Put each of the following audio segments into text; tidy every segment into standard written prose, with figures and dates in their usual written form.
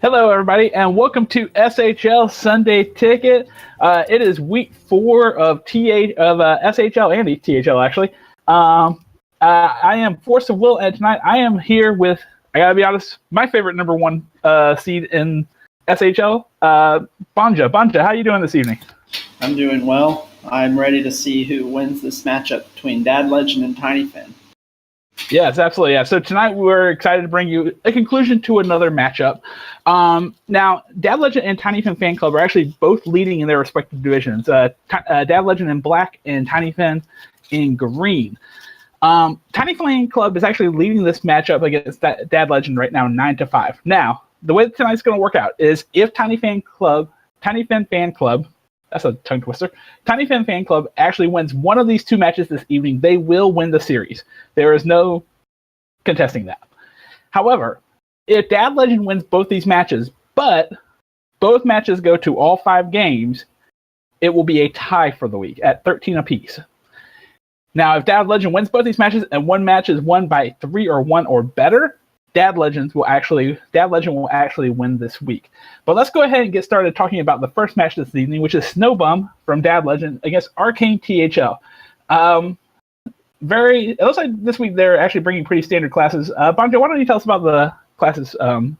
Hello, everybody, and welcome to SHL Sunday Ticket. It is week 4 of SHL and THL, actually. I am Force of Will, and tonight I am here with, I gotta be honest, my favorite number 1 seed in SHL, Banja. Banja, how are you doing this evening? I'm doing well. I'm ready to see who wins this matchup between Dad Legend and Tiny Finn. Yes, absolutely. Yeah. So tonight we're excited to bring you a conclusion to another matchup. Now, Dad Legend and Tiny Finn Fan Club are actually both leading in their respective divisions. Dad Legend in black and Tiny Finn in green. Tiny Fan Club is actually leading this matchup against Dad Legend right now 9-5. Now, the way that tonight's going to work out is if Tiny Finn Fan Club, that's a tongue twister. Tiny Finn Fan Club actually wins one of these 2 matches this evening, they will win the series. There is no contesting that. However, if Dad Legend wins both these matches, but both matches go to all 5 games, it will be a tie for the week at 13 apiece. Now, if Dad Legend wins both these matches and one match is won by 3 or 1 or better, Dad Legend will actually win this week. But let's go ahead and get started talking about the first match this evening, which is Snowbum from Dad Legend against arcaneTHL. It looks like this week they're actually bringing pretty standard classes. Banja, why don't you tell us about the classes in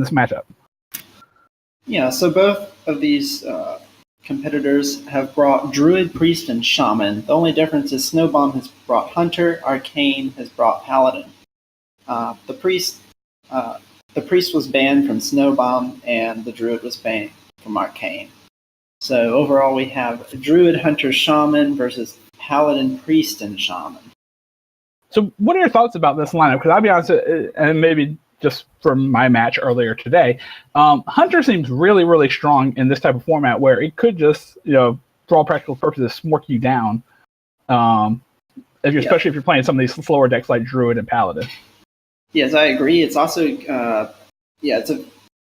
this matchup? Yeah, so both of these competitors have brought Druid, Priest, and Shaman. The only difference is Snowbum has brought Hunter, Arcane has brought Paladin. The priest was banned from Snowbum, and the Druid was banned from Arcane. So overall, we have Druid, Hunter, Shaman versus Paladin, Priest, and Shaman. So what are your thoughts about this lineup? Because I'll be honest, and maybe just from my match earlier today, Hunter seems really, really strong in this type of format where it could just, for all practical purposes, smork you down, especially if you're playing some of these slower decks like Druid and Paladin. Yes, I agree. It's also,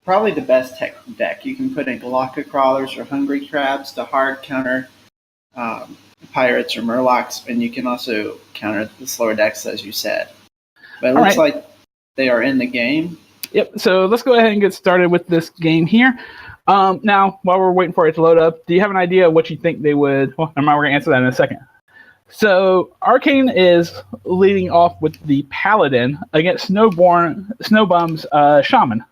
probably the best tech deck. You can put in Galactic Crawlers or Hungry Crabs to hard counter Pirates or Murlocs, and you can also counter the slower decks, as you said. But it looks like they are in the game. Yep, so let's go ahead and get started with this game here. Now, while we're waiting for it to load up, do you have an idea of what you think they would... Well, we're going to answer that in a second. So, Arcane is leading off with the Paladin against Snowbum's Shaman.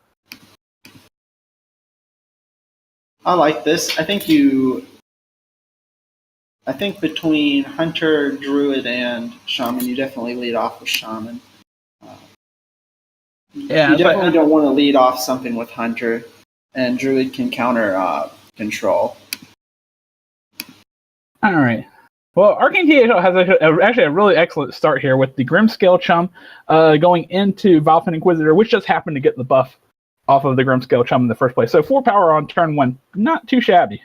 I like this. I think between Hunter, Druid, and Shaman, you definitely lead off with Shaman. You definitely don't want to lead off something with Hunter, and Druid can counter control. All right. Well, arcaneTHL has actually a really excellent start here with the Grimscale Chum going into Valfin Inquisitor, which just happened to get the buff off of the Grimscale Chum in the first place. So 4 power on turn 1, not too shabby.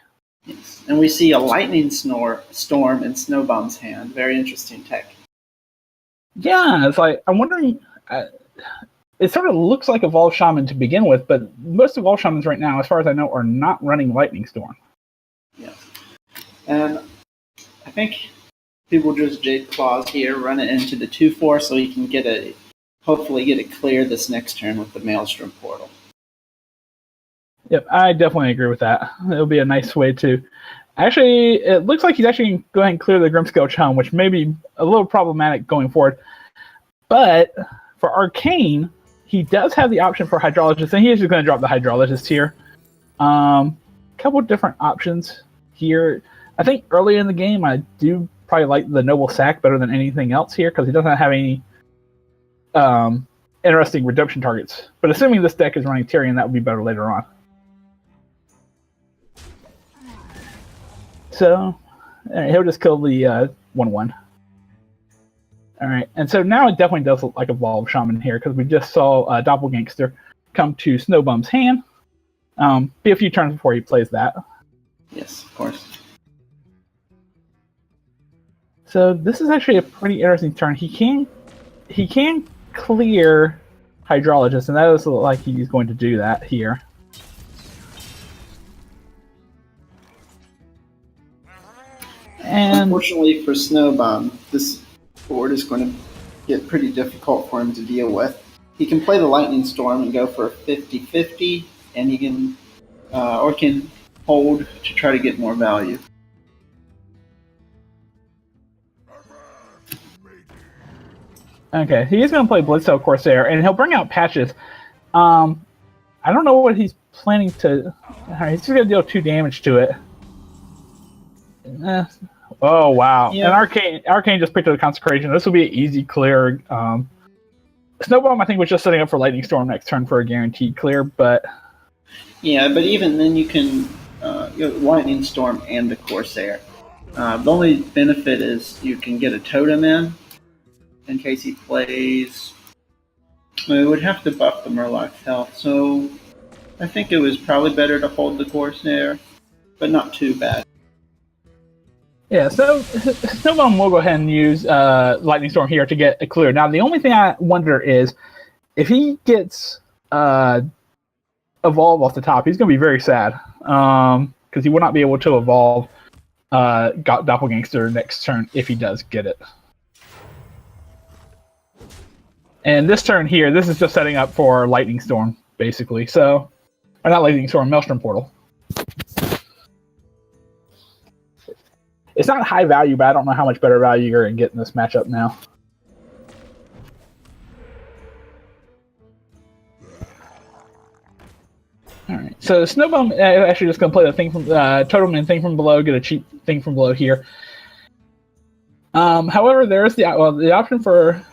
Yes. And we see a Lightning Storm in Snowbum's hand. Very interesting tech. Yeah, it's like, I'm wondering... it sort of looks like Evolved Shaman to begin with, but most Evolved Shamans right now, as far as I know, are not running Lightning Storm. Yes. And I think he will just Jade Claws here, run it into the 2/4 so he can hopefully get it clear this next turn with the Maelstrom Portal. Yep, I definitely agree with that. It'll be a nice way to... Actually, it looks like he's actually going to go ahead and clear the Grimscale Chum, which may be a little problematic going forward. But for Arcane, he does have the option for Hydrologist, and he is just going to drop the Hydrologist here. Couple different options here. I think early in the game, I do probably like the Noble Sack better than anything else here, because he doesn't have any interesting redemption targets. But assuming this deck is running Tyrion, that would be better later on. So, he'll just kill the 1/1. Alright, and so now it definitely does look like Evolved Shaman here, because we just saw Doppelgangster come to Snowbum's hand. Be a few turns before he plays that. Yes, of course. So this is actually a pretty interesting turn. He can clear Hydrologist, and that does look like he's going to do that here. And unfortunately for Snowbum, this board is going to get pretty difficult for him to deal with. He can play the Lightning Storm and go for a 50-50, and he can hold to try to get more value. Okay, he is going to play Blitztail Corsair, and he'll bring out patches. I don't know what he's planning to. Right, he's just going to deal 2 damage to it. Oh wow! Yeah. And Arcane just picked up a Consecration. This will be an easy clear. Snowbum, I think, was just setting up for Lightning Storm next turn for a guaranteed clear, but yeah, but even then you can Lightning Storm and the Corsair. The only benefit is you can get a totem in case he plays. Well, it would have to buff the Murloc's health, so I think it was probably better to hold the Corsair, but not too bad. yeah. So Snowbum will go ahead and use Lightning Storm here to get a clear. Now, the only thing I wonder is if he gets Evolve off the top, he's going to be very sad because he will not be able to evolve Doppelgangster next turn if he does get it. And this turn here, this is just setting up for Lightning Storm, basically. So, or not Lightning Storm, Maelstrom Portal. It's not high value, but I don't know how much better value you're going to get in this matchup now. Alright, so Snowbum actually just going to play the thing from Totem and Thing from Below, get a cheap Thing from Below here. However, there is the option for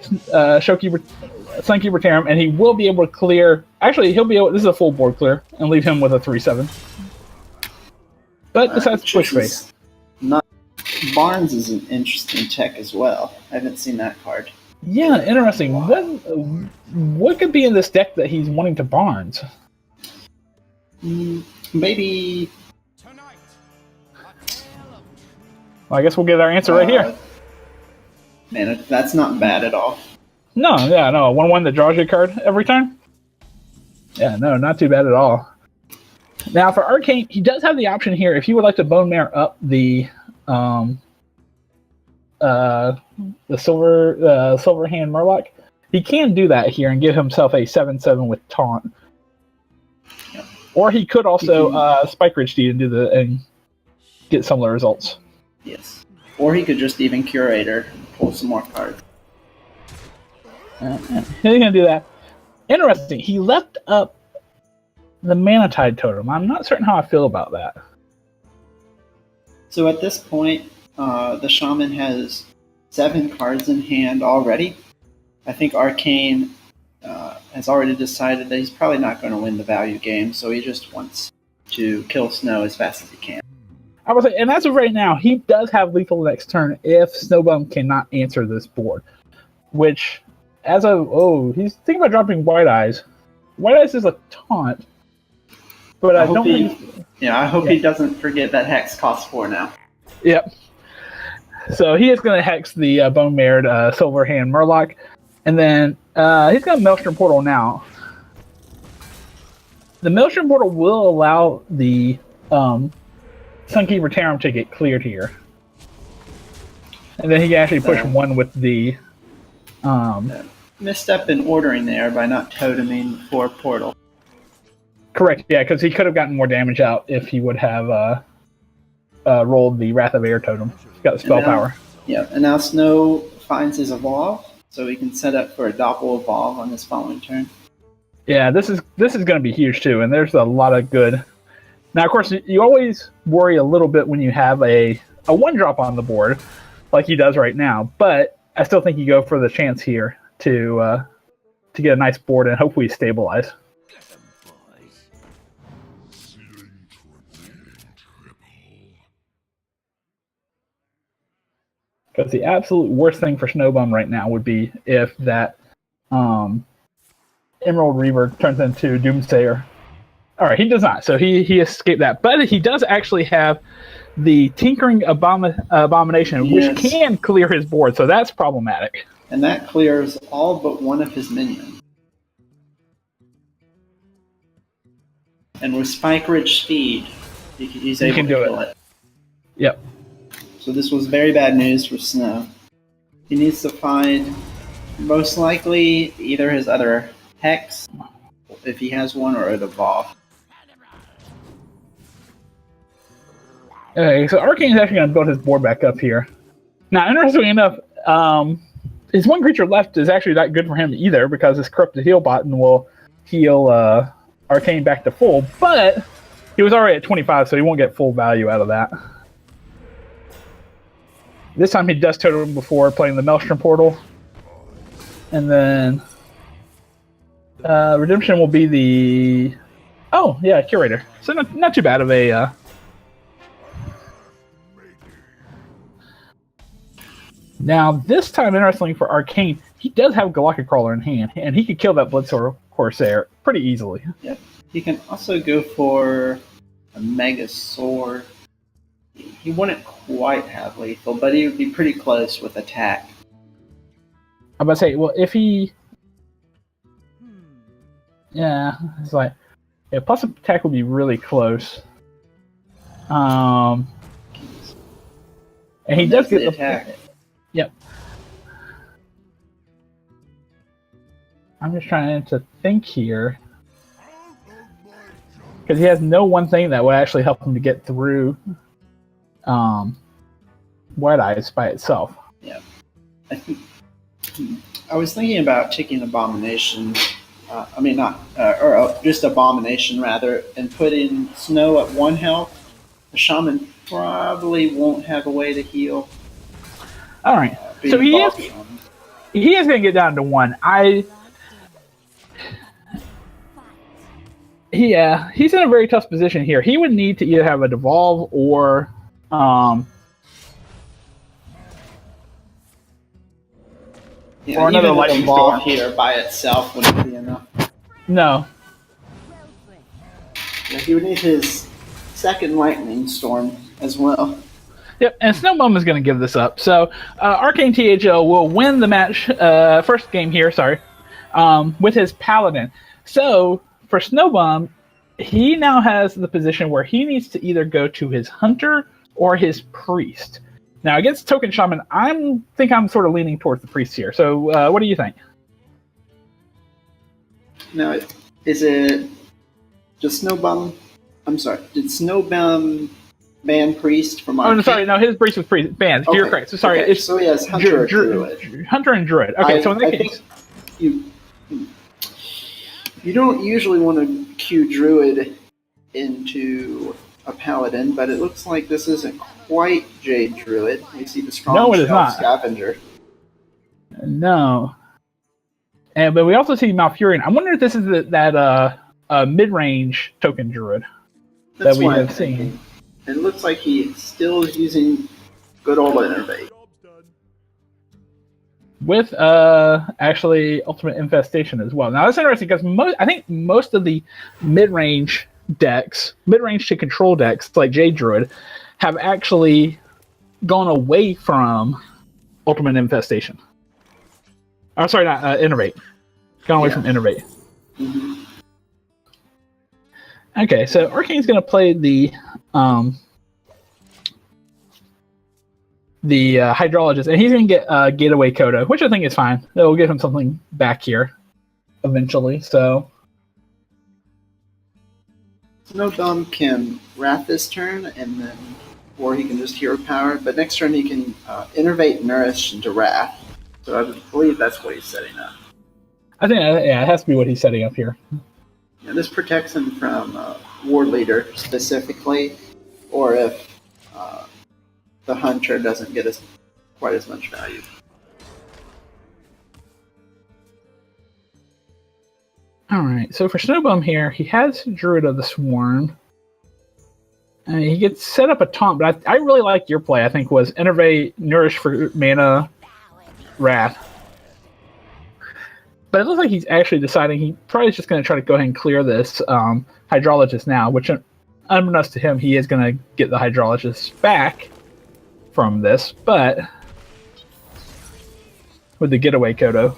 Sunkeeper Tarum, and he will be able to clear. Actually, he'll be able. This is a full board clear, and leave him with a 3/7. But besides Push Face, Barnes is an interesting tech as well. I haven't seen that card. Yeah, interesting. What could be in this deck that he's wanting to Barnes? Maybe. Well, I guess we'll get our answer right here. Man, that's not bad at all. No, yeah, no. 1/1 that draws you a card every turn? Yeah, no, not too bad at all. Now, for Arcane, he does have the option here. If he would like to Bone Mare up the Silver Hand Murloc, he can do that here and give himself a 7/7 with Taunt. Yep. Or he could also Spike Ridge Steed and get similar results. Yes. Or he could just even Curator and pull some more cards. He's going to do that. Interesting. He left up the Manatide Totem. I'm not certain how I feel about that. So at this point, the Shaman has 7 cards in hand already. I think Arcane has already decided that he's probably not going to win the value game, so he just wants to kill Snow as fast as he can. I would say, and as of right now, he does have lethal next turn if Snowbum cannot answer this board. Which, as of he's thinking about dropping White Eyes. White Eyes is a taunt, but I don't think. I hope he doesn't forget that Hex costs 4 now. Yep. So he is going to Hex the Bone Mared Silver Hand Murloc, and then he's going to Maelstrom Portal now. The Maelstrom Portal will allow the Sunkeeper Tarum to get cleared here. And then he can actually push 1 with the... misstep in ordering there by not toteming for Portal. Correct, yeah, because he could have gotten more damage out if he would have rolled the Wrath of Air Totem. He's got the spell power. Yeah, and now Snow finds his Evolve, so he can set up for a Doppel Evolve on this following turn. Yeah, this is going to be huge too, and there's a lot of good... Now, of course, you always worry a little bit when you have a 1-drop on the board, like he does right now, but I still think you go for the chance here to get a nice board and hopefully stabilize. Because the absolute worst thing for Snowbum right now would be if that Emerald Reaver turns into Doomsayer. All right, he does not, so he escaped that. But he does actually have the Tinkering Abomination, which can clear his board, so that's problematic. And that clears all but one of his minions. And with Spike Ridge Speed, he's able to kill it. Yep. So this was very bad news for Snow. He needs to find, most likely, either his other Hex, if he has one, or it evolve. Okay, so Arcane's actually going to build his board back up here. Now, interestingly enough, his one creature left is actually not good for him either, because his Corrupted Heal button will heal Arcane back to full, but he was already at 25, so he won't get full value out of that. This time he does totem before playing the Maelstrom Portal. And then Redemption will be the... Oh, yeah, Curator. So not too bad of a... Now, this time, interestingly for Arcane, he does have Galactic Crawler in hand, and he could kill that Bloodsoul Corsair pretty easily. Yep. He can also go for a Mega Sword. He wouldn't quite have lethal, but he would be pretty close with attack. I'm about to say, well, if he... Yeah, it's like... Yeah, plus attack would be really close. And he does get the attack. Yep. I'm just trying to think here. Because he has no one thing that would actually help him to get through White Eyes by itself. Yeah. I was thinking about taking Abomination. Just Abomination rather, and putting Snow at 1 health. The Shaman probably won't have a way to heal. All right. So he is going to get down to 1. He's in a very tough position here. He would need to either have a Devolve or or another Lightning Storm here by itself wouldn't be enough. No. Yeah, he would need his second Lightning Storm as well. Yep, and snowbum is going to give this up. So arcaneTHL will win the match, first game here, with his Paladin. So for snowbum, he now has the position where he needs to either go to his Hunter or his Priest. Now, against Token Shaman, I think I'm sort of leaning towards the Priest here. So what do you think? Now, is it just snowbum? I'm sorry, did snowbum ban Priest from Arcane? Oh, no, sorry, no, his Priest was Priest banned. Okay. You're correct. So sorry, okay. So he has Hunter or Druid. Hunter and Druid. Okay, so in that case, you don't usually want to queue Druid into a Paladin, but it looks like this isn't quite Jade Druid. We see the strong Scavenger. No. But we also see Malfurion. I wonder if this is that mid-range token Druid that we have seen. It looks like he still is using good old Innervate. With actually Ultimate Infestation as well. Now that's interesting because I think most of the mid-range to control decks like Jade Druid, have actually gone away from Ultimate Infestation. Oh, sorry, not Innervate. Gone away from Innervate. Mm-hmm. Okay, so Arcane's going to play the Hydrologist, and he's going to get Gateway Coda, which I think is fine. It'll give him something back here eventually. So Snowbum can Wrath this turn, or he can just Hero Power, but next turn he can Innervate Nourish into Wrath. So I believe that's what he's setting up. I think, it has to be what he's setting up here. Yeah, this protects him from Ward Leader specifically, or if the Hunter doesn't get quite as much value. Alright, so for Snowbum here, he has Druid of the Swarm. And he gets set up a taunt, but I really like your play, I think, was Innervate, Nourish for mana, Wrath. But it looks like he's actually deciding he probably is just going to try to go ahead and clear this Hydrologist now, which, unbeknownst to him, he is going to get the Hydrologist back from this, but with the Getaway Kodo.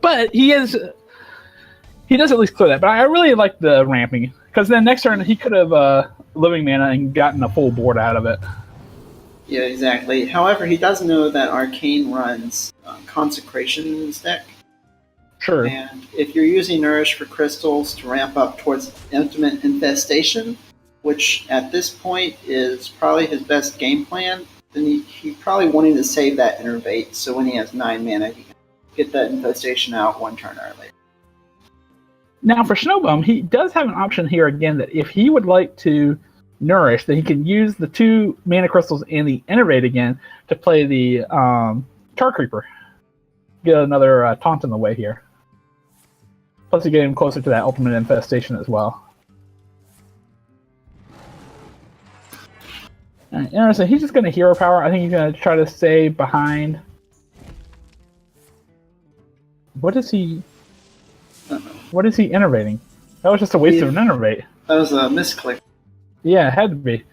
But he does at least clear that. But I really like the ramping, because then next turn he could have Living Mana and gotten a full board out of it. Yeah, exactly. However, he does know that Arcane runs Consecration in his deck. Sure. And if you're using Nourish for crystals to ramp up towards Ultimate Infestation, which at this point is probably his best game plan, then he's probably wanting to save that Innervate, so when he has 9 mana, he can get that Infestation out 1 turn early. Now for snowbum, he does have an option here again that if he would like to Nourish, that he can use the 2 mana crystals and the Innervate again to play the Tar Creeper. Get another taunt in the way here. Plus, you get him closer to that Ultimate Infestation as well. Interesting. He's just going to hero power. I think he's going to try to stay behind. What is he? What is he innovating? That was just a waste of an innovate. That was a misclick. Yeah, it had to be.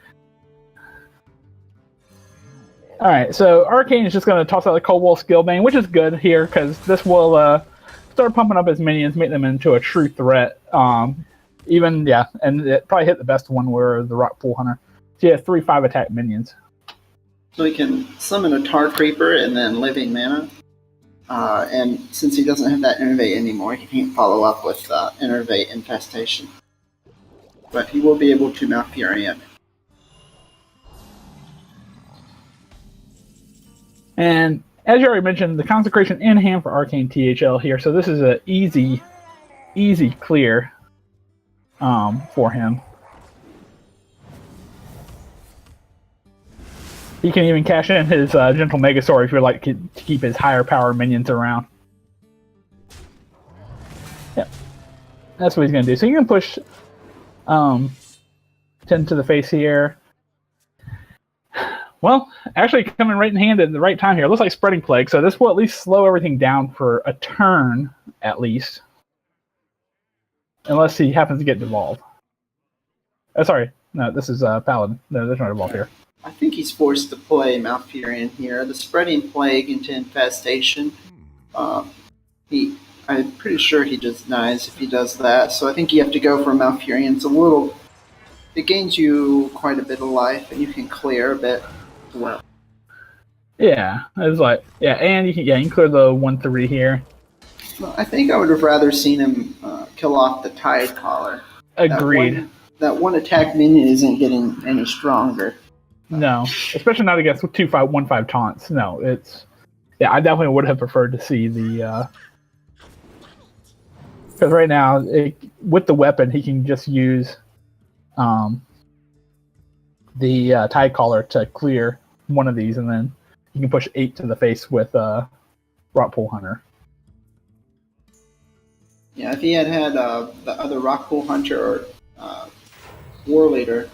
Alright, so Arcane is just going to toss out the Cobalt Skillbane, which is good here, because this will start pumping up his minions, make them into a true threat. And it probably hit the best one where the Rock Pool Hunter. So he has 3/5 attack minions. So he can summon a Tar Creeper and then Living Mana. And since he doesn't have that Innervate anymore, he can't follow up with Innervate Infestation. But he will be able to Malfurion. And as you already mentioned, the Consecration in hand for arcaneTHL here. So this is an easy clear for him. He can even cash in his Gentle Megasaur if you'd like to keep his higher power minions around. Yep. That's what he's going to do. So you can push 10 to the face here. Well, actually coming right in hand at the right time here. It looks like Spreading Plague, so this will at least slow everything down for a turn, at least. Unless he happens to get devolved. Oh, sorry. No, this is Paladin. No, there's no devolve here. I think he's forced to play Malfurion here. The Spreading Plague into Infestation. I'm pretty sure he just dies if he does that. So I think you have to go for Malfurion. It gains you quite a bit of life, and you can clear a bit as well. Yeah, it's like and you can clear the 1/3 here. Well, I think I would have rather seen him kill off the Tide Collar. Agreed. That one attack minion isn't getting any stronger. No, especially not against 2/5, 1/5 taunts. No, I definitely would have preferred to see the because right now with the weapon he can just use the Tide Collar to clear one of these, and then you can push 8 to the face with Rock Pool Hunter. Yeah, if he had the other Rock Pool Hunter or War Leader,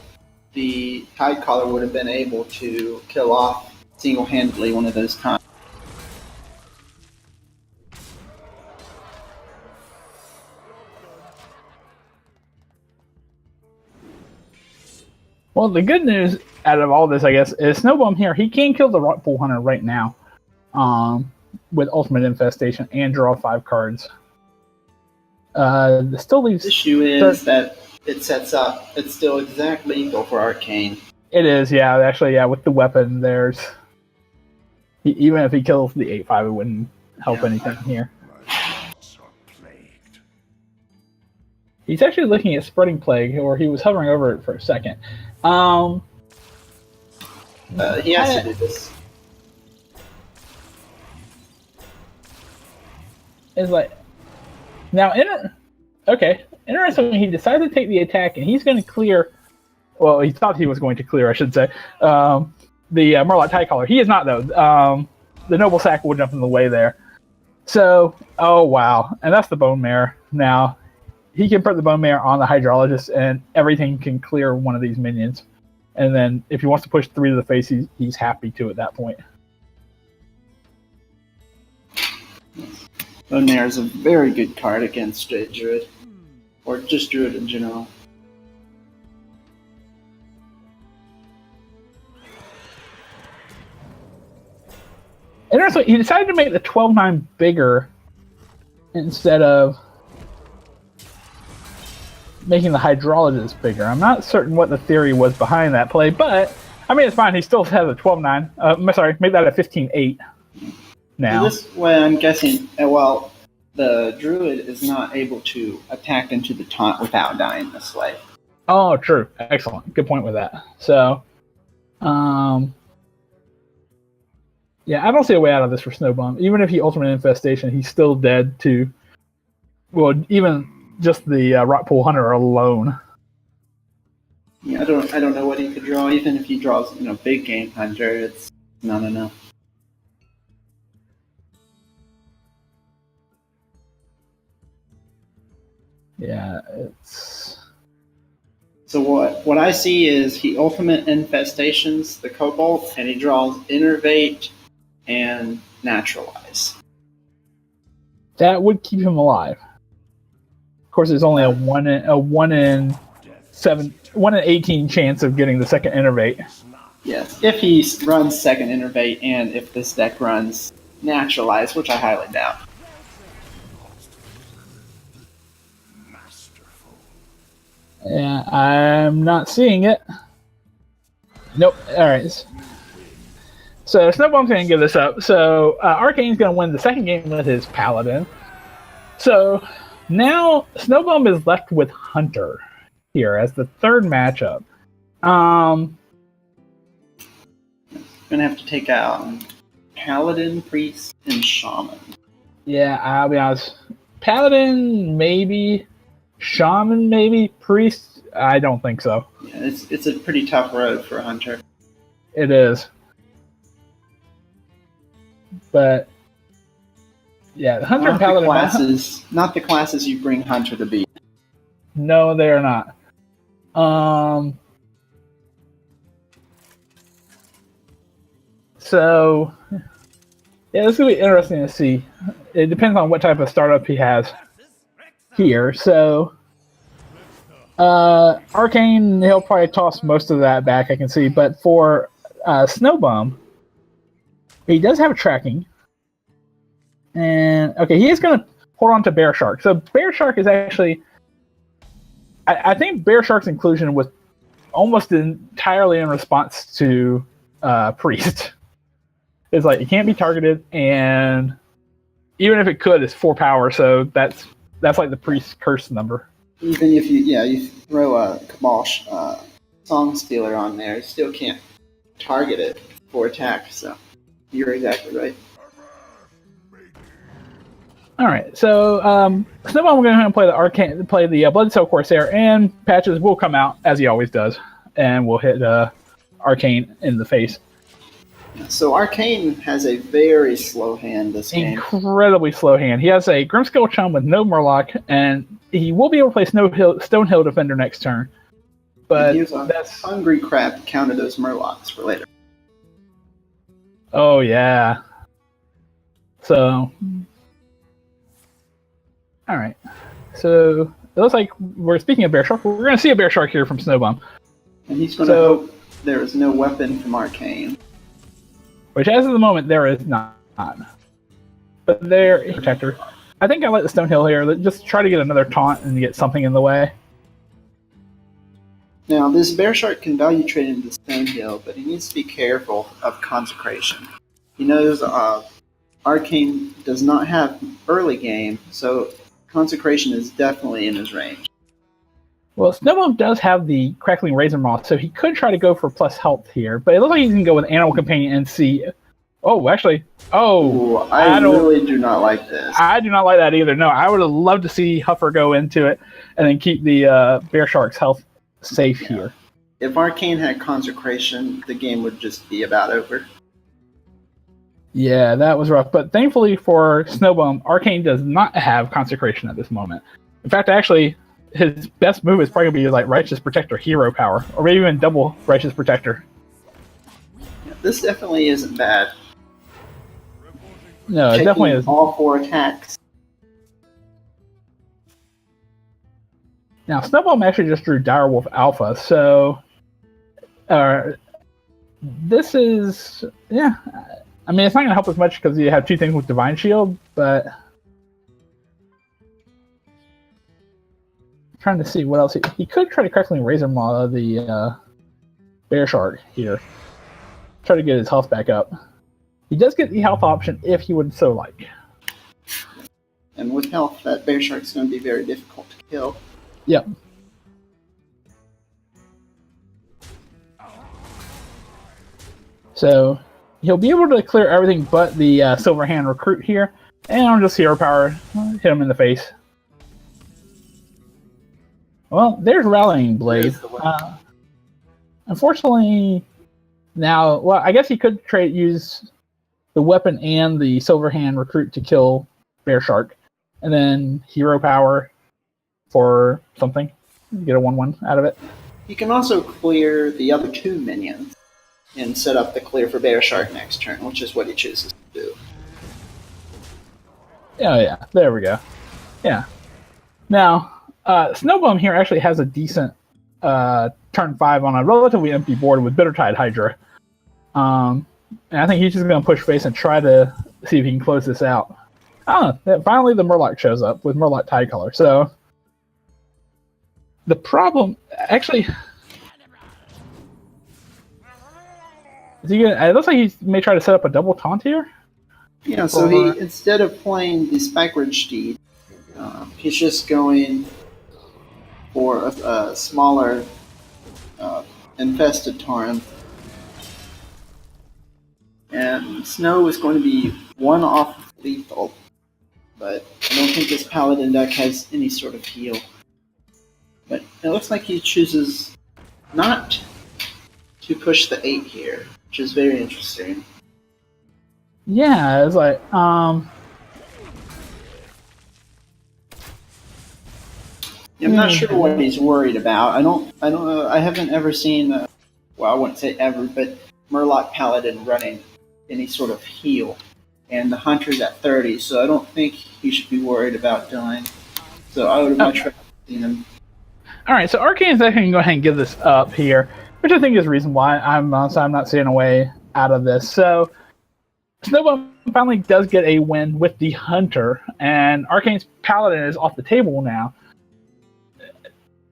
the Tide Collar would have been able to kill off single-handedly one of those times. Well, the good news out of all this, I guess, is Snowbum here. He can kill the Rock Pool Hunter right now with Ultimate Infestation and draw 5 cards. Still leaves. The issue is that it sets up. It's still exactly equal for Arcane. It is, yeah. Actually, yeah. With the weapon, even if he kills the 8/5, it wouldn't help anything here. He's actually looking at Spreading Plague, or he was hovering over it for a second. He has to do this. It's like now, okay. Interestingly, he decided to take the attack, and he's going to clear. Well, he thought he was going to clear, I should say, the Murloc Tide Collar. He is not, though. The Noble Sack will jump in the way there. So, oh wow, and that's the Bone Mare. Now, he can put the Bone Mare on the Hydrologist, and everything can clear one of these minions. And then, if he wants to push 3 to the face, he's happy to at that point. Bone Mare is a very good card against Straight Druid. Or just Druid in general. Interestingly, he decided to make the 12/9 bigger instead of making the Hydrologist bigger. I'm not certain what the theory was behind that play, but I mean, it's fine. He still has a 12/9. Sorry, make that a 15/8 now. So this way, I'm guessing, the druid is not able to attack into the taunt without dying this way. Oh, true. Excellent. Good point with that. So, yeah, I don't see a way out of this for Snowbum. Even if he ultimate infestation, he's still dead to, well, even just the rock pool hunter alone. Yeah, I don't know what he could draw. Even if he draws, big game hunter, it's not enough. Yeah, it's. So what I see is he ultimate infestations the Cobalt, and he draws Innervate and Naturalize. That would keep him alive. Of course, there's only a 1 in 18 chance of getting the second Innervate. Yes, if he runs second Innervate and if this deck runs Naturalize, which I highly doubt. Yeah, I'm not seeing it. Nope. All right. So Snowbum's going to give this up. So Arcane's going to win the second game with his Paladin. So now Snowbum is left with Hunter here as the third matchup. Gonna have to take out Paladin, Priest, and Shaman. Yeah, I'll be honest. Paladin, maybe. Shaman, maybe. Priest, I don't think so. Yeah, it's a pretty tough road for Hunter. It is. But yeah, the Hunter and Paladin. Not the classes you bring Hunter to beat. No, they are not. So yeah, this is gonna be interesting to see. It depends on what type of startup he has here. So Arcane, he'll probably toss most of that back, I can see. But for Snowbum, he does have a tracking. And okay, he is going to hold on to Bear Shark. So Bear Shark is actually, I think Bear Shark's inclusion was almost entirely in response to Priest. It's like it can't be targeted, and even if it could, it's 4 power. So that's like the Priest curse number. Even if you throw a Kabosh Song Stealer on there, you still can't target it for attack. So you're exactly right. All right, so Snowball, we're going to play the Bloodsoul Corsair, and Patches will come out as he always does, and we'll hit Arcane in the face. So Arcane has a very slow hand this game. Incredibly slow hand. He has a Grimskill Chum with no Murloc, and he will be able to play Stonehill Defender next turn. But that's hungry crap to counter those Murlocs for later. Oh yeah. So. All right, so it looks like we're speaking of Bear Shark. We're going to see a Bear Shark here from Snowbum. And he's going to hope there is no weapon from Arcane. Which, as of the moment, there is not. But there is Protector. I think I like the Stonehill here. Just try to get another taunt and get something in the way. Now, this Bear Shark can value trade into Stonehill, but he needs to be careful of Consecration. He knows Arcane does not have early game, so Consecration is definitely in his range. Well, Snowbum does have the Crackling Razor Moth, so he could try to go for plus health here, but it looks like he's going to go with Animal Companion and see. Oh, actually. Oh, I really do not like this. I do not like that either. No, I would have loved to see Huffer go into it and then keep the Bear Shark's health safe here. If Arcane had Consecration, the game would just be about over. Yeah, that was rough. But thankfully for Snowbum, Arcane does not have Consecration at this moment. In fact, actually, his best move is probably going to be like Righteous Protector Hero Power, or maybe even double Righteous Protector. Yeah, this definitely isn't bad. No, it definitely is. All 4 attacks. Now, Snowbum actually just drew Direwolf Alpha, so this is, yeah. I mean, it's not going to help as much because you have 2 things with Divine Shield, but I'm trying to see what else he could try to Crackling Razor Maw the Bear Shark here. Try to get his health back up. He does get the health option if he would so like. And with health, that bear shark's going to be very difficult to kill. Yep. So he'll be able to clear everything but the Silver Hand recruit here, and I'll just hero power hit him in the face. Well, there's Rallying Blade. Unfortunately, now, well, I guess he could use the weapon and the Silver Hand recruit to kill Bear Shark, and then hero power for something, get a 1/1 out of it. You can also clear the other 2 minions and set up the clear for Bear Shark next turn, which is what he chooses to do. Oh yeah, there we go. Yeah. Now, Snowbum here actually has a decent turn 5 on a relatively empty board with Bittertide Hydra. And I think he's just going to push face and try to see if he can close this out. Finally the Murloc shows up with Murloc Tidecolor. So the problem, actually, it looks like he may try to set up a double taunt here. Yeah, so he, instead of playing the Spikeridge Steed, he's just going for a smaller infested Tauren. And Snow is going to be 1 off lethal, but I don't think this Paladin deck has any sort of heal. But it looks like he chooses not to push the 8 here, which is very interesting. Yeah, it's like, I'm not sure what he's worried about. I don't know. I haven't ever seen, well, I wouldn't say ever, but Murloc Paladin running any sort of heal. And the Hunter's at 30, so I don't think he should be worried about dying. So I would have much rather seen him. Alright, so Arcane's actually going to go ahead and give this up here, which I think is the reason why I'm not seeing a way out of this. So Snowbum finally does get a win with the Hunter, and Arcane's Paladin is off the table now.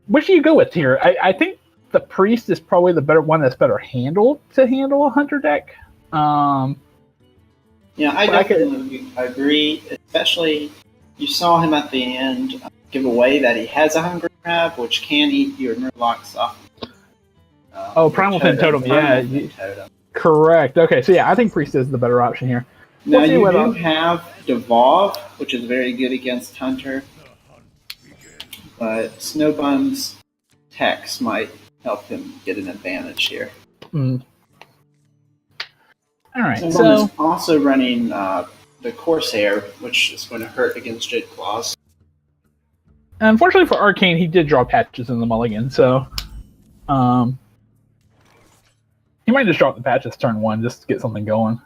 Which do you go with here? I think the Priest is probably the better one that's better handled to handle a Hunter deck. Yeah, I definitely agree. Especially, you saw him at the end give away that he has a Hungry Crab, which can eat your Murlocs off. Primal Fin Totem, yeah. Totem. Correct. Okay, so yeah, I think Priest is the better option here. Now, you do have Devolve, which is very good against Hunter. But Snowbum's Tex might help him get an advantage here. Mm. All right, Snowbum is also running the Corsair, which is going to hurt against Jade Claws. Unfortunately for Arcane, he did draw patches in the mulligan, so he might just drop the patches turn 1 just to get something going.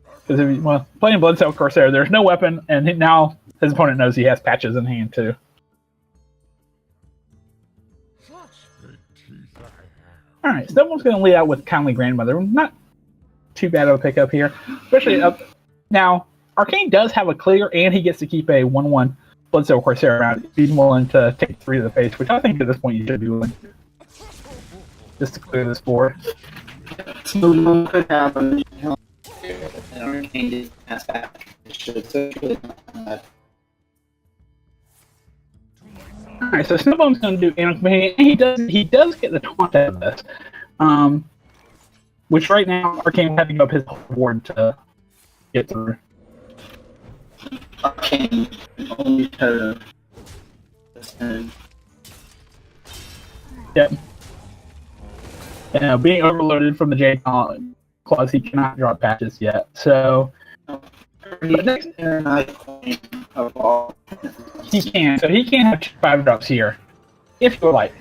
Because if he's playing Bloodsail Corsair, there's no weapon, and now his opponent knows he has patches in hand too. Alright, Snowbum's going to lead out with Kindly Grandmother. Not too bad of a pickup here. Especially up. Now, Arcane does have a clear, and he gets to keep a 1/1 Bloodsail Corsair around if he's willing to take 3 to the face, which I think at this point you should be willing to. Just to clear this board. Snowbum could have a Arcane didn't pass back. Alright, so Snowbum's going to do Animal Companion, and he does get the taunt out of this. Which right now, Arcane had to go up his whole board to get through. Arcane only totem. Yep. Being overloaded from the Jade Claws, he cannot drop patches yet. So, but next, he can. So he can have 5 drops here, if you like.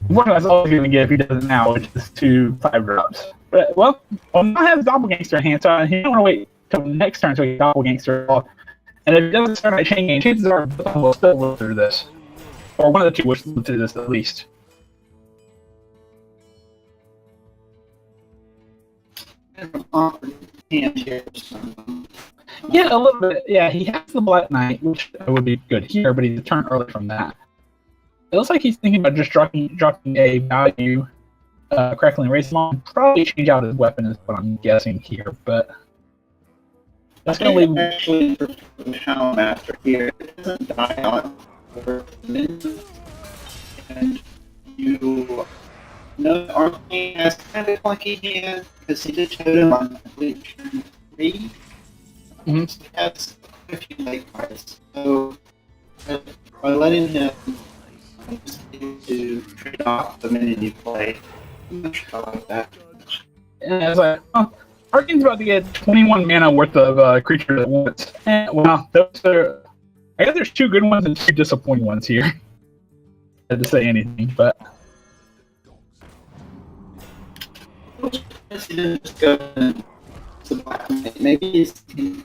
One that's always going to get if he does it now, which is 2 5 drops. But well, now has Doppelgangster in hand, so he don't want to wait till next turn so he can Doppelgangster off. And if he doesn't start a chain game, chances are both of them will still live through this, or one of the 2 will live through this at least. Yeah, a little bit. Yeah, he has the Black Knight, which would be good here, but he's a turn early from that. It looks like he's thinking about just dropping a value Crackling Razor Long. Probably change out his weapon is what I'm guessing here, but that's going to leave. Actually, for the Hound Master here, it doesn't die on 4 minutes, and you know Arcane has kind of clunky hands because he did totem on I believe turn 3. Mm-hmm. So he has a few late cards. So by letting him just able to trade off the minute you play, I'm not sure I like that. And I was like, oh, Arcane's about to get 21 mana worth of creatures at once. And, well, those are. I guess there's 2 good ones and 2 disappointing ones here. I had to say anything, but. He didn't just go to black and white. Maybe he's thinking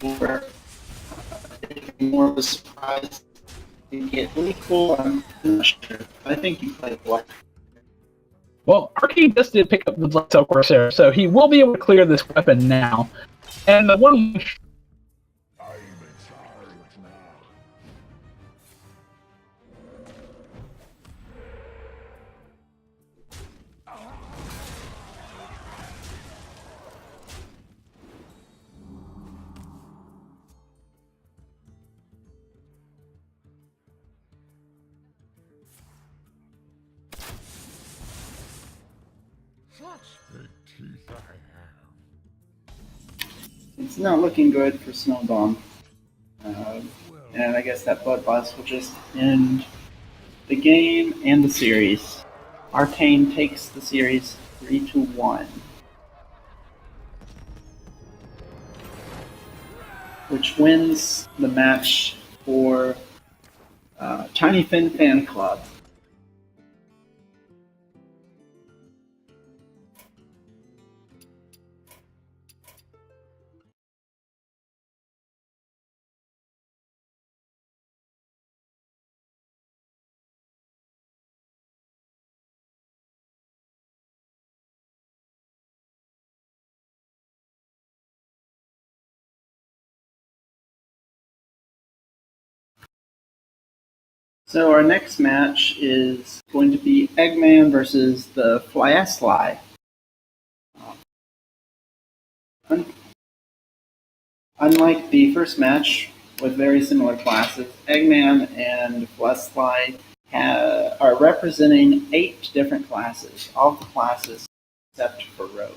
more of a surprise and get lethal. I'm not sure. I think he played black. Well, Arcane just did pick up the Blood Cell Corsair, so he will be able to clear this weapon now. And the one. It's not looking good for snowbum. And I guess that bloodlust will just end the game and the series. Arcane takes the series 3-1. Which wins the match for Tiny Fin Fan Club. So our next match is going to be Eggman versus the Flyasly. Unlike the first match with very similar classes, Eggman and Flyasly are representing 8 different classes, all the classes except for Rogue.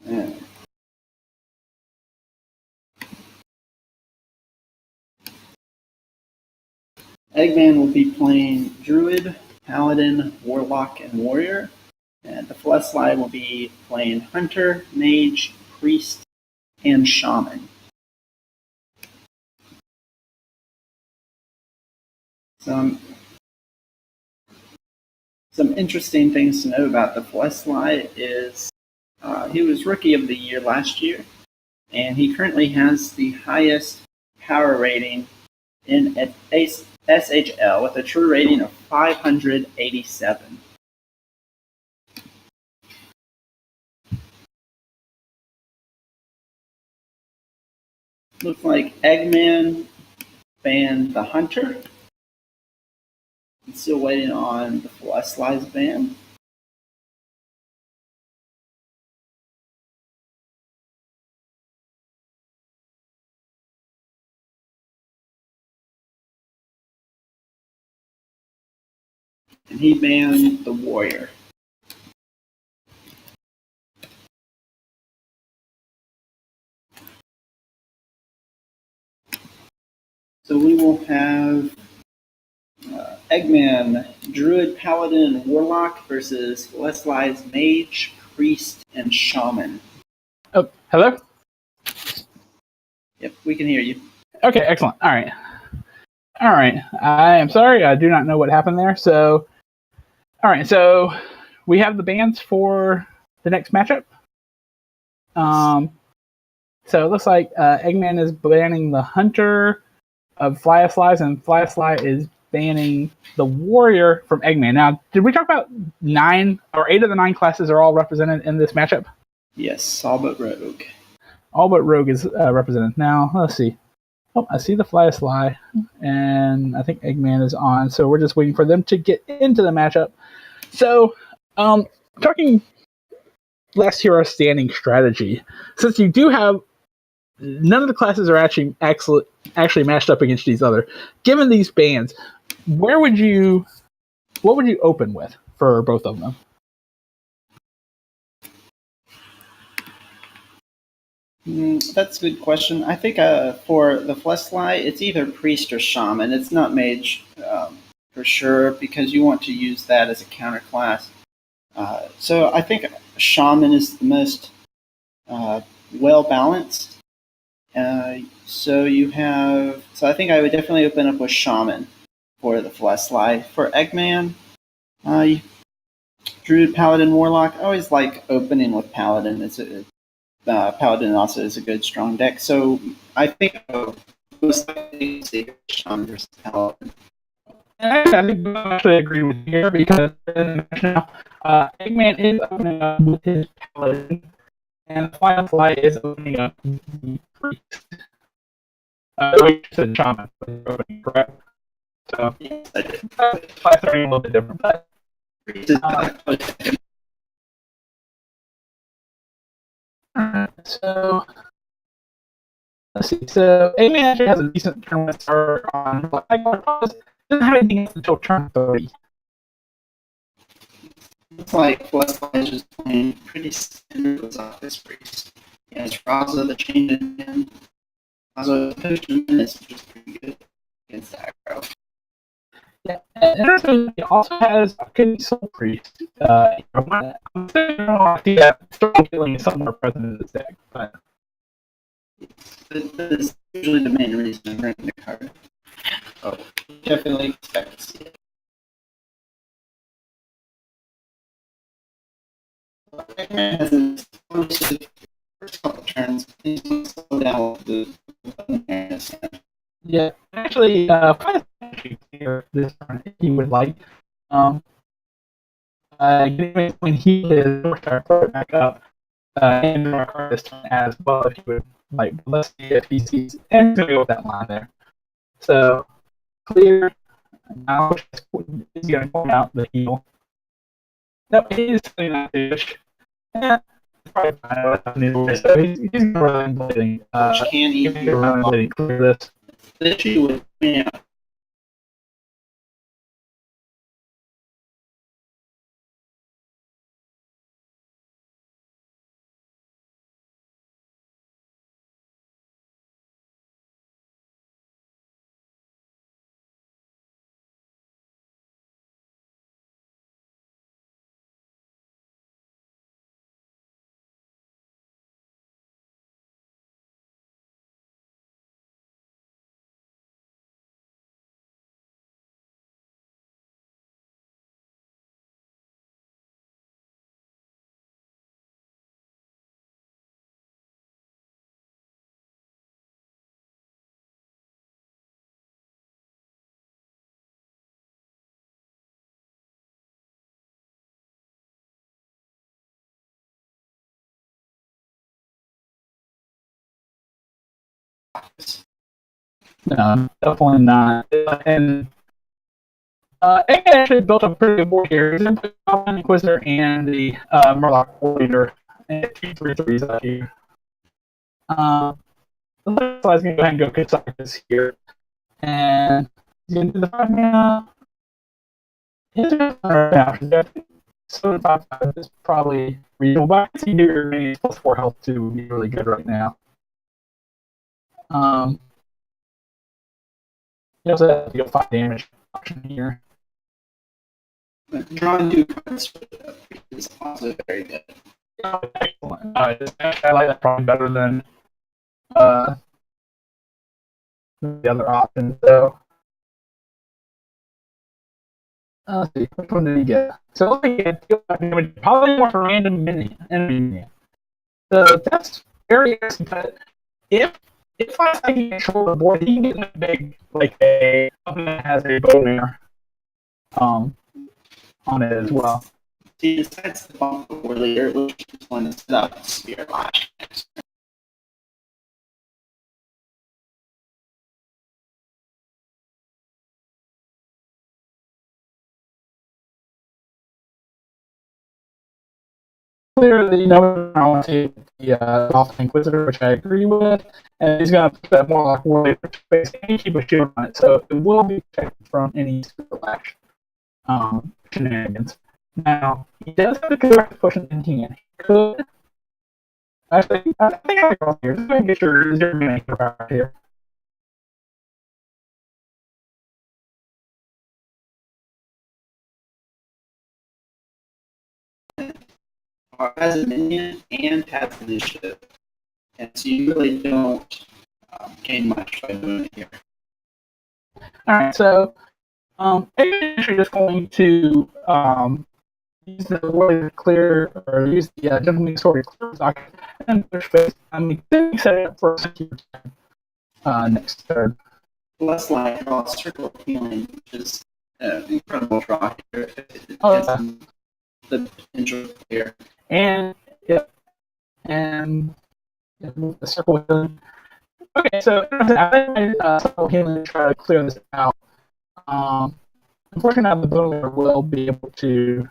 Yeah. Eggman will be playing Druid, Paladin, Warlock, and Warrior. And the Flyasly will be playing Hunter, Mage, Priest, and Shaman. Some interesting things to know about the Flyasly is he was Rookie of the Year last year, and he currently has the highest power rating in SHL with a true rating of 587. Looks like Eggman banned the Hunter. I'm still waiting on the Flyasly's ban. And he banned the Warrior. So we will have Eggman, Druid, Paladin, and Warlock versus Flyasly's Mage, Priest, and Shaman. Oh, hello? Yep, we can hear you. Okay, excellent. All right. I am sorry. I do not know what happened there. So, all right. So we have the bans for the next matchup. So it looks like Eggman is banning the Hunter of Flyasly's, and Flyasly is banning the Warrior from Eggman. Now, did we talk about 9 or 8 of the 9 classes are all represented in this matchup? Yes, all but Rogue. All but Rogue is represented. Now, let's see. Oh, I see the Fly, and I think Eggman is on, so we're just waiting for them to get into the matchup. So, talking last hero standing strategy, since you do have none of the classes are actually matched up against each other. Given these bands, what would you open with for both of them? That's a good question. I think for the Fleshlight, it's either Priest or Shaman. It's not Mage for sure, because you want to use that as a counter class. So I think Shaman is the most well balanced. So I think I would definitely open up with Shaman for the Fleshlight. For Eggman, Druid, Paladin, Warlock. I always like opening with Paladin. Paladin also is a good strong deck. So I think most likely Shaman versus Paladin. I think I actually agree with you here because now Eggman is opening up with his Paladin, and Firefly is opening up with the Priest. We said Shaman, opening, correct? So Yes, I did. Firefly are a little bit different, but so let's see. So Eggman actually has a decent tournament start on doesn't have anything else until turn 30. It's like Fleshlight is just playing pretty standard with Office Priest. He has Raza the Chained in. Raza Potion is just pretty good against aggro. Yeah, and it also has arcaneTHL Priest. I'm saying strong feeling is somewhere present in this deck, but that is usually the main reason I'm bringing the card. Oh, definitely expect to see it. Eggman has an explosive first couple turns. He's going to slow down with the yeah, actually, here this turn if he would like. When he is put it back up, and our card this turn as well if he would like. Let's see if he sees, and he's gonna go with that line there. So clear. Now he's gonna point out the heal. No, he's not fish. Yeah, probably fine. Anyway, so he's gonna run blading. which can easily run blading. Clear this. The issue with No, definitely not. And Eggman actually built a pretty good board here. He's going to put Goblin Inquisitor and the Murloc Warrior and 2/3 out here. So I was going to go ahead and go Katsakis here. And he's going to do the 5 mana. His now, so 5/5 is probably reasonable, but I can see your remaining plus 4 health too would be really good right now. You also have to go 5 damage option here. drawing 2 cards is also very good. Excellent. I like that probably better than the other options. So let's see, which one did he get? So let's get probably more for random enemy. So that's very interesting. But if I say he control the board, he can get a big like something that has a bone on it as well. He decides to bump the war leader, which is one that's up Spear Lash. clear the I want to take the Dolphin Inquisitor, which I agree with, and he's going to put that more like warrior space and keep a shield on it, so it will be protected from any Super Lash shenanigans. Now, he does have the correct potion in hand. He could. Actually, I think I go here. Just going to get your 0 power here. Has a minion and has initiative, and so you really don't gain much by doing it here. Alright, so actually just going to use the warrior to clear, or use the gentleman's sword to clear the dock, and push face. Set it up for a second next turn. Less like a circle of healing, which is an incredible draw here. The potential clear. And move the circle of healing. Okay, so I circle of healing to try to clear this out. Unfortunately, the bowler will be able to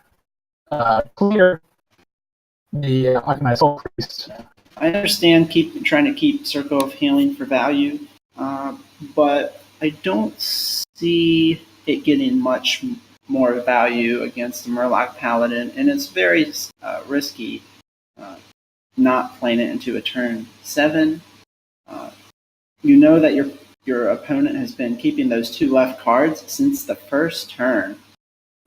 clear the arcaneTHL priest. I understand trying to keep Circle of Healing for value, but I don't see it getting much more value against the Murloc Paladin, and it's very risky not playing it into a turn 7. You know that your opponent has been keeping those 2 left cards since the first turn.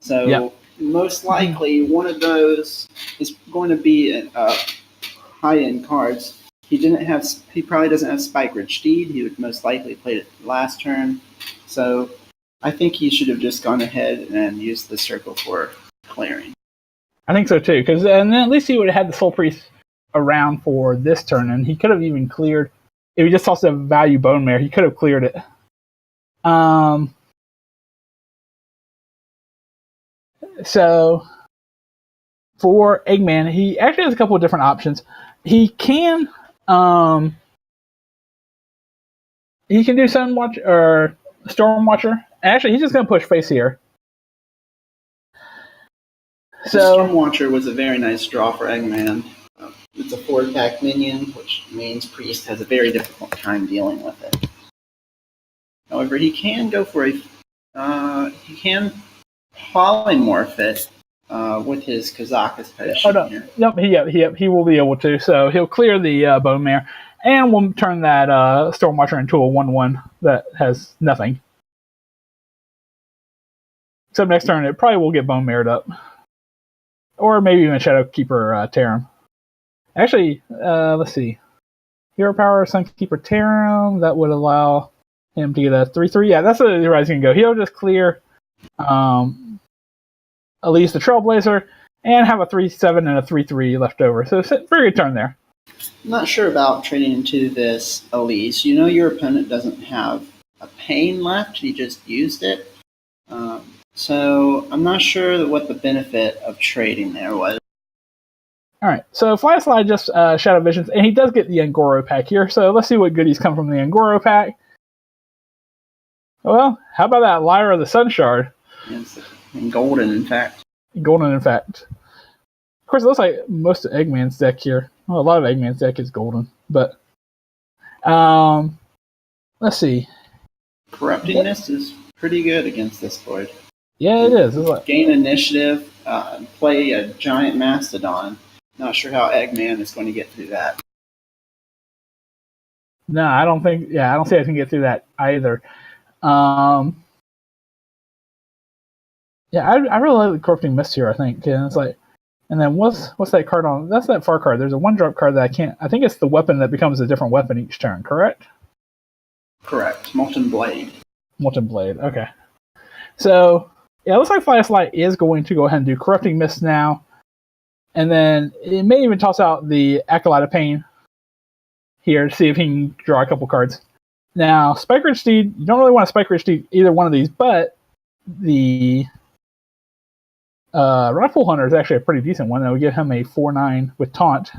So most likely one of those is going to be high-end cards. He probably doesn't have Spike Ridge Steed. He would most likely play it last turn. So I think he should have just gone ahead and used the circle for clearing. I think so too, because then at least he would have had the Soul Priest around for this turn, and he could have even cleared. If he just tossed a value Bone Mare, he could have cleared it. So for Eggman, he actually has a couple of different options. He can do Sun Watch or Storm Watcher. Actually, he's just going to push face here. So Storm Watcher was a very nice draw for Eggman. It's a 4-attack minion, which means Priest has a very difficult time dealing with it. However, he can go for he can polymorph it with his Kazakus potion here. Yep, he will be able to. So he'll clear the Bone Mare, and we'll turn that Storm Watcher into a 1/1 that has nothing. Except next turn, it probably will get Bone Mared up. Or maybe even Shadowkeeper Tarim. Actually, let's see. Hero Power, Sunkeeper Tarim, that would allow him to get a 3/3. Yeah, that's where he's going to go. He'll just clear Elise the Trailblazer and have a 3/7 and a 3/3 left over. So it's a very good turn there. I'm not sure about trading into this Elise. You know your opponent doesn't have a Pain left. He just used it. So I'm not sure what the benefit of trading there was. Alright, so Fly Slide just Shadow Visions, and he does get the Angoro pack here, so let's see what goodies come from the Angoro pack. Well, how about that Lyra the Sun Shard? Yes, and golden, in fact. Golden, in fact. Of course, it looks like most of Eggman's deck here. Well, a lot of Eggman's deck is golden, but let's see. Corrupting Mist is pretty good against this board. Yeah, it is. It's like, gain initiative, play a giant Mastodon. Not sure how Eggman is going to get through that. No, I don't see I can get through that either. I really like the Corrupting Mist here, I think. And it's like, and then what's that card on? That's that far card. There's a 1-drop card that I can't. I think it's the weapon that becomes a different weapon each turn. Correct? Correct. Molten Blade. Molten Blade. Okay. So yeah, it looks like Firefly is going to go ahead and do Corrupting Mist now. And then it may even toss out the Acolyte of Pain here to see if he can draw a couple cards. Now, Spike Ridge Steed, you don't really want to Spike Ridge Steed either one of these, but the Rifle Hunter is actually a pretty decent one. That would give him a 4/9 with Taunt.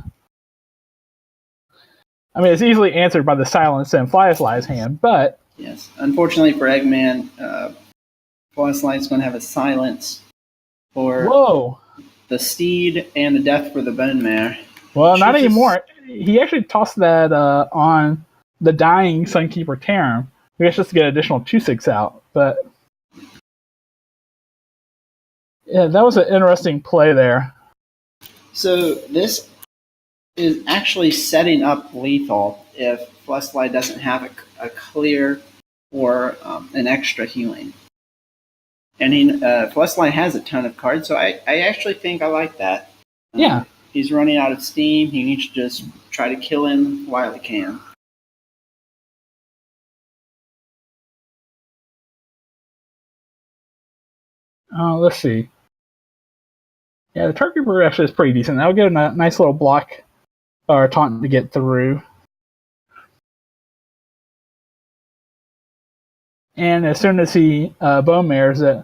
I mean, it's easily answered by the Silence and Fly's hand, but... Yes. Unfortunately for Eggman, Fly's going to have a Silence for... Whoa! the steed and the death for the bone mare. Well, not anymore. He actually tossed that on the dying Sunkeeper Tarim. I guess just to get additional 2/6 out. But yeah, that was an interesting play there. So this is actually setting up lethal if Fleshlight doesn't have a clear or an extra healing. And Fleshlight has a ton of cards, so I actually think I like that. Yeah. He's running out of steam. He needs to just try to kill him while he can. Let's see. Yeah, the Turkey Brew actually is pretty decent. That'll get a nice little block or taunt to get through. And as soon as he bone mares it,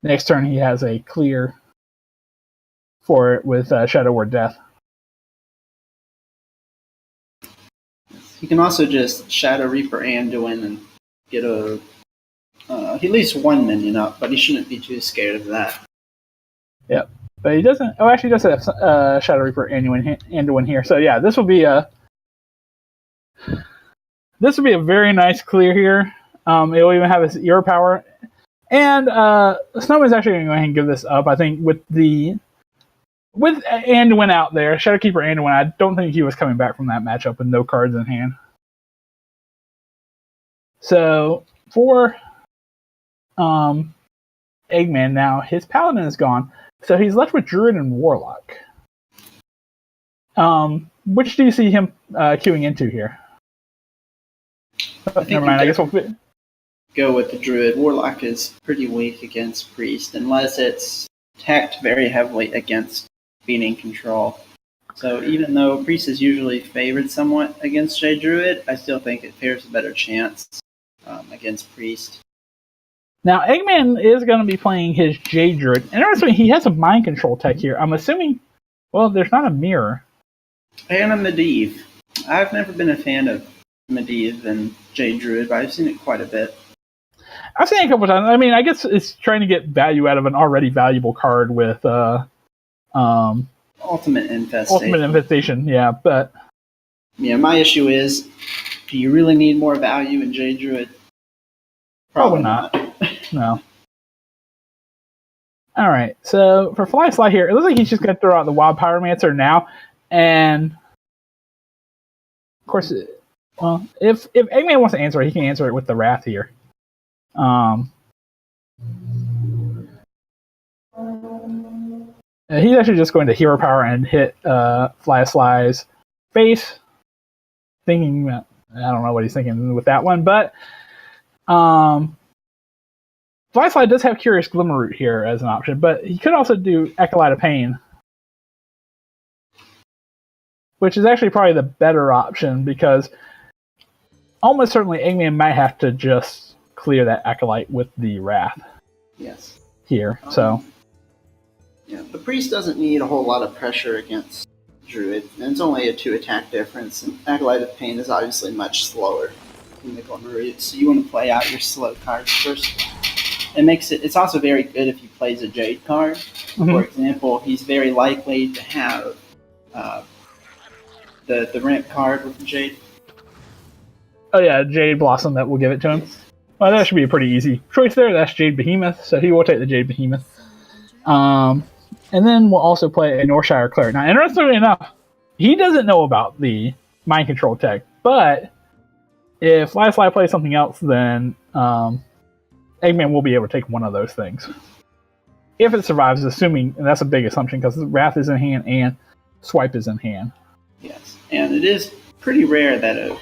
next turn he has a clear for it with Shadow Word Death. He can also just Shadow Reaper Anduin and get at least one minion up, but he shouldn't be too scared of that. Yep. But he doesn't. Oh, actually, he does have Shadow Reaper Anduin here. So yeah, this will be a very nice clear here. It'll even have his ear power, and Snowman's actually going to go ahead and give this up. I think with Anduin out there, Shadowkeeper Anduin, I don't think he was coming back from that matchup with no cards in hand. So for Eggman now, his Paladin is gone. So he's left with Druid and Warlock. Which do you see him queuing into here? Never mind. I guess we'll go with the Druid. Warlock is pretty weak against Priest, unless it's tacked very heavily against beating control. So even though Priest is usually favored somewhat against Jade Druid, I still think it fares a better chance against Priest. Now, Eggman is going to be playing his Jade Druid. Interestingly, he has a mind control tech here. I'm assuming, well, there's not a mirror. And a Medivh. I've never been a fan of Medivh and Jade Druid, but I've seen it quite a bit. I've seen it a couple times. I mean, I guess it's trying to get value out of an already valuable card with Ultimate Infestation. Ultimate Infestation, yeah. But yeah, my issue is, do you really need more value in Jade Druid? Probably not. No. All right. So for Fly Sly here, it looks like he's just going to throw out the Wild Pyromancer now, and of course, well, if Eggman wants to answer it, he can answer it with the Wrath here. He's actually just going to Hero Power and hit Fly Sly's face, thinking that, I don't know what he's thinking with that one, but Fly Sly does have Curious Glimmerroot here as an option, but he could also do Acolyte of Pain, which is actually probably the better option because almost certainly Eggman might have to just clear that Acolyte with the Wrath. Yes. Here, so. Yeah, the Priest doesn't need a whole lot of pressure against Druid, and it's only a 2 attack difference, and Acolyte of Pain is obviously much slower than the Glimmerroot, so you want to play out your slow cards first. It's also very good if he plays a Jade card. Mm-hmm. For example, he's very likely to have the ramp card with the Jade. Oh yeah, Jade Blossom that will give it to him. Well, that should be a pretty easy choice there. That's Jade Behemoth, so he will take the Jade Behemoth. And then we'll also play a Northshire Cleric. Now, interestingly enough, he doesn't know about the Mind Control tech, but if Fly Sly plays something else, then Eggman will be able to take one of those things. If it survives, assuming, and that's a big assumption because Wrath is in hand and Swipe is in hand. Yes, and it is pretty rare that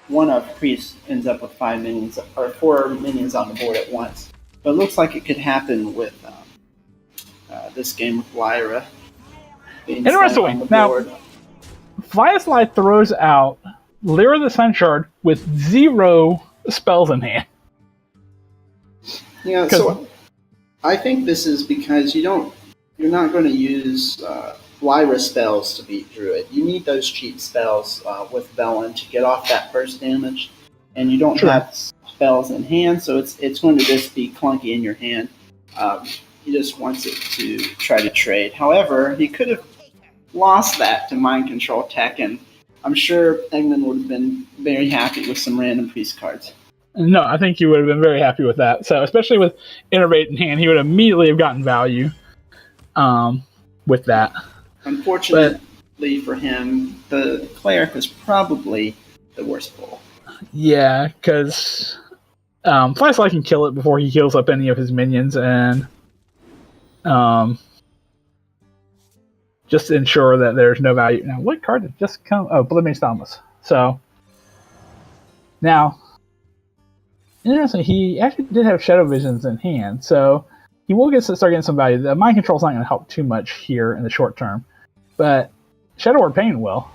one of Priest ends up with 5 minions, or 4 minions on the board at once. But it looks like it could happen with this game with Lyra. Interesting. Now, Fly Sly throws out Lyra the Sun Shard with 0 spells in hand. Yeah, so I think this is because you're not going to use Lyra spells to beat Druid. You need those cheap spells with Velen to get off that burst damage, and you don't have spells in hand, so it's going to just be clunky in your hand. He just wants it to try to trade. However, he could have lost that to Mind Control Tech, and I'm sure Eggman would have been very happy with some random priest cards. No, I think he would have been very happy with that. So, especially with Innervate in hand, he would immediately have gotten value with that. Unfortunately for him, the Cleric was probably the worst pull. Yeah, because Flashlight can kill it before he heals up any of his minions, and just ensure that there's no value. Now, what card did just come? Oh, Bloodmane's Thomas. So, now, interesting, he actually did have Shadow Visions in hand, so he will start getting some value. The Mind Control is not going to help too much here in the short term, but Shadow Word Pain will.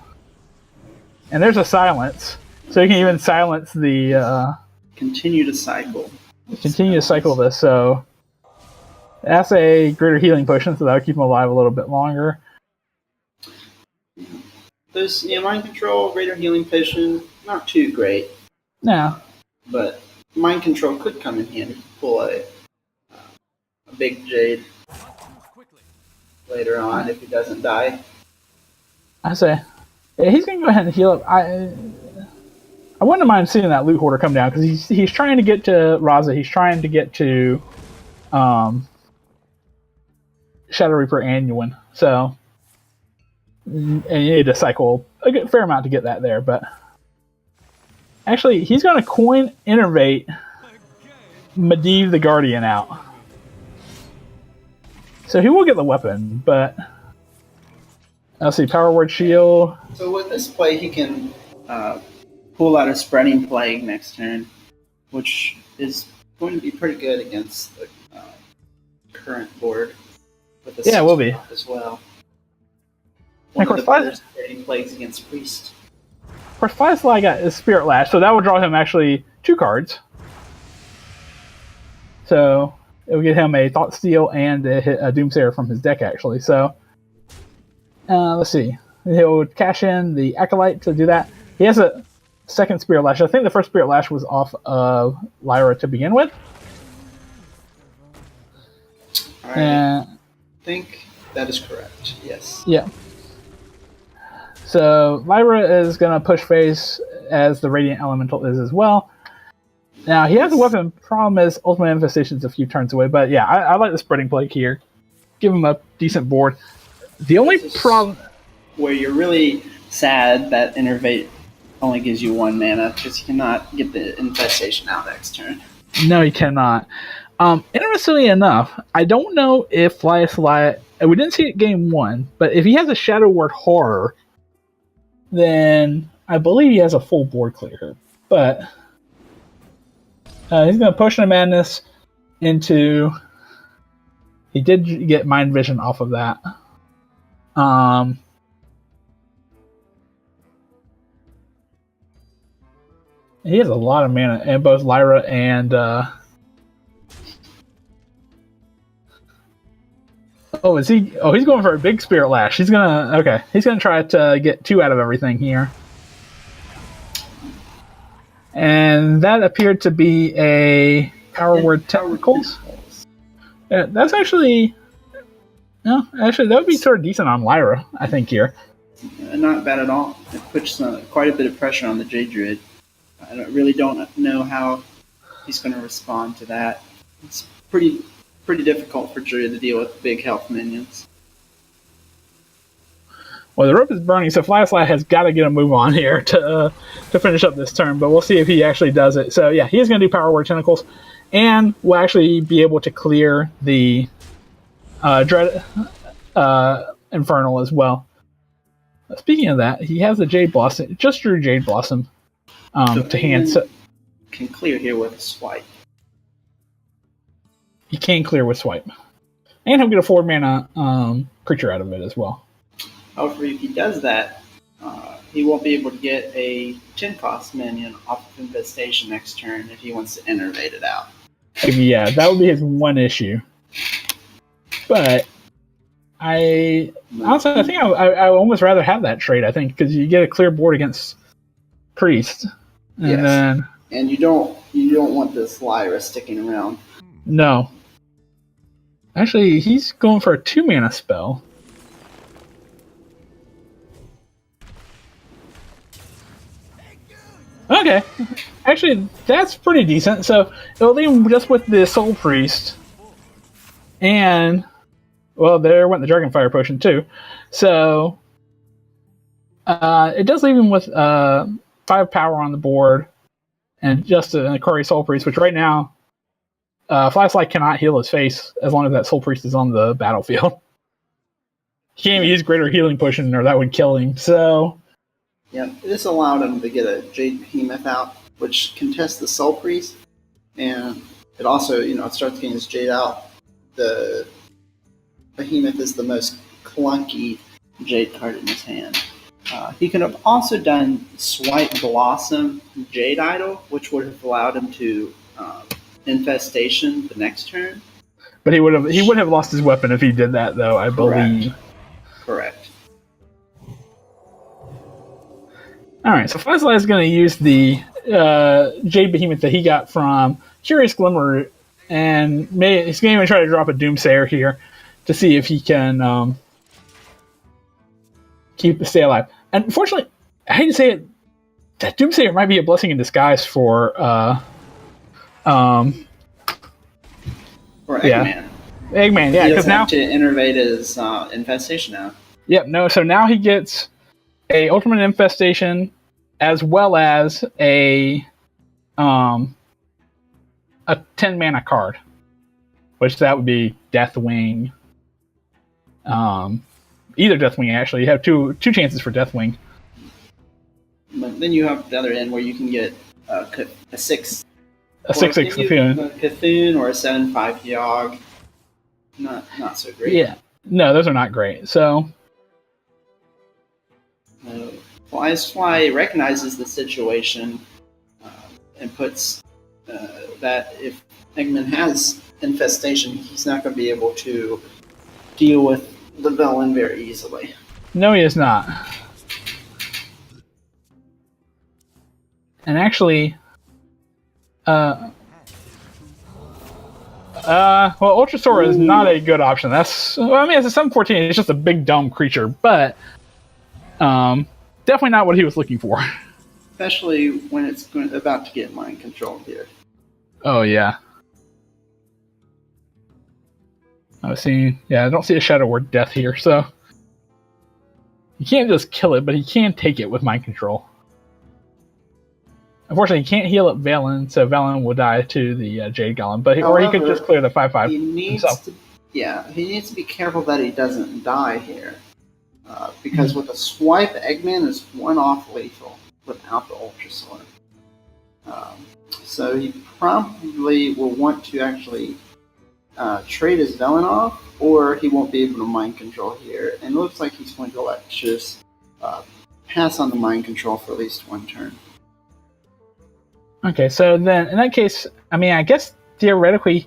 And there's a Silence, so you can even silence the... Continue to cycle. Continue to cycle this, so that's a greater healing potion, so that'll keep him alive a little bit longer. There's Mind Control, greater healing potion, not too great. No. But Mind Control could come in handy to pull a big Jade later on if he doesn't die. I say, yeah, he's going to go ahead and heal up. I wouldn't mind seeing that Loot Hoarder come down, because he's trying to get to Raza, he's trying to get to Shadow Reaper Annuin, so and you need to cycle a good fair amount to get that there, but actually he's going to coin Innervate Medivh the Guardian out. So he will get the weapon, but let's see, Power Word Shield. So with this play he can pull out a Spreading Plague next turn, which is going to be pretty good against the current board. With the yeah, it will be. As well. And of course, Spreading Plagues against Priest. Of course, Firefly got his Spirit Lash, so that will draw him actually 2 cards. So it will get him a Thought Steal and a Doomsayer from his deck, actually. So let's see. He'll cash in the Acolyte to do that. He has a second Spirit Lash. I think the first Spirit Lash was off of Lyra to begin with. I think that is correct, yes. Yeah. So Lyra is going to push face as the Radiant Elemental is as well. Now, he has a weapon. Problem is, Ultimate Infestation's a few turns away. But yeah, I like the Spreading Plague here. Give him a decent board. The only problem... Where you're really sad that Innervate only gives you 1 mana, because you cannot get the Infestation out next turn. No, you cannot. Interestingly enough, I don't know if Flyasly... We didn't see it game 1, but if he has a Shadow Word Horror, then I believe he has a full board clear. But he's going to Potion of Madness into... He did get Mind Vision off of that. He has a lot of mana, and both Lyra and... Oh, is he? Oh, he's going for a big Spirit Lash. He's gonna... Okay, he's gonna try to get 2 out of everything here. And that appeared to be a Power Word Tentacles. Yeah, that's actually... No, actually, that would be sort of decent on Lyra, I think, here. Not bad at all. It puts quite a bit of pressure on the Jade Druid. I really don't know how he's going to respond to that. It's pretty difficult for Druid to deal with big health minions. Well, the rope is burning, so Flyasly has got to get a move on here to finish up this turn, but we'll see if he actually does it. So yeah, he's going to do Power Word Tentacles, and will actually be able to clear the Dread Infernal as well. Speaking of that, he has the Jade Blossom. Just drew Jade Blossom to hand. So can clear here with a swipe. He can clear with swipe, and he'll get a 4-mana creature out of it as well. However, if he does that, he won't be able to get a 10-cost minion off of Infestation next turn if he wants to Innervate it out. Yeah, that would be his one issue. But I think I almost rather have that trade. I think because you get a clear board against Priest, and yes. then and you don't want this Lyra sticking around. No. Actually, he's going for a 2-mana spell. Okay. Actually, that's pretty decent. So it'll leave him just with the Soul Priest. And, well, there went the Dragonfire Potion, too. So it does leave him with 5 power on the board and just an Akari Soul Priest, which right now, Flashlight cannot heal his face as long as that Soul Priest is on the battlefield. He can't even use Greater Healing Potion or that would kill him. So, yeah, this allowed him to get a Jade Behemoth out, which contests the Soul Priest, and it also, it starts getting his Jade out. The Behemoth is the most clunky Jade card in his hand. He could have also done Swipe Blossom Jade Idol, which would have allowed him to Infestation the next turn. But he would have lost his weapon if he did that, though, I believe. Correct. Alright, so Flashlight is going to use the Jade Behemoth that he got from Curious Glimmer, and he's going to even try to drop a Doomsayer here to see if he can stay alive. And unfortunately, I hate to say it, that Doomsayer might be a blessing in disguise for Eggman. Eggman, yeah, because now to innervate his infestation now. Yep, no, so now he gets a Ultimate Infestation as well as a 10-mana card, which that would be Deathwing. Either Deathwing, actually. You have two chances for Deathwing. But then you have the other end where you can get a 6. A 6/6 Cthulhu. A Cthulhu or a 7/5 Yogg. Not so great. Yeah. No, those are not great. So Fly recognizes the situation and puts that if Eggman has infestation, he's not going to be able to deal with the villain very easily. No, he is not. And actually, well, Ultrasaur is not a good option. It's a 7/14. It's just a big dumb creature, but definitely not what he was looking for. Especially when it's about to get mind control here. Oh yeah. I don't see a Shadow Word Death here, so you can't just kill it, but he can take it with mind control. Unfortunately, he can't heal up Valen, so Valen will die to the Jade Golem. Or he could just clear the 5/5 himself. He needs to be careful that he doesn't die here. Because with a swipe, Eggman is 1-off lethal without the Ultrasaur. So he probably will want to actually trade his Velen off, or he won't be able to mind control here. And it looks like he's going to just pass on the mind control for at least one turn. Okay, so then in that case, I guess theoretically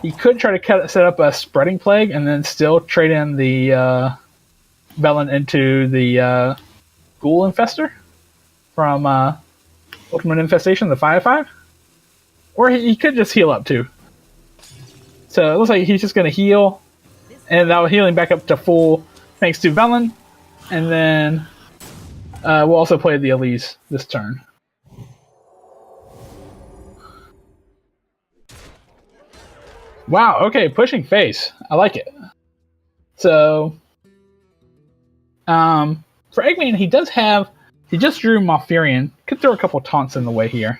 he could try to set up a Spreading Plague and then still trade in the Velen into the Ghoul Infestor from Ultimate Infestation, the 5/5. Or he could just heal up too. So it looks like he's just going to heal, and that will heal him back up to full thanks to Velen. And then we'll also play the Elise this turn. Wow, okay, pushing face. I like it. So, for Eggman, he just drew Malfurion. Could throw a couple taunts in the way here.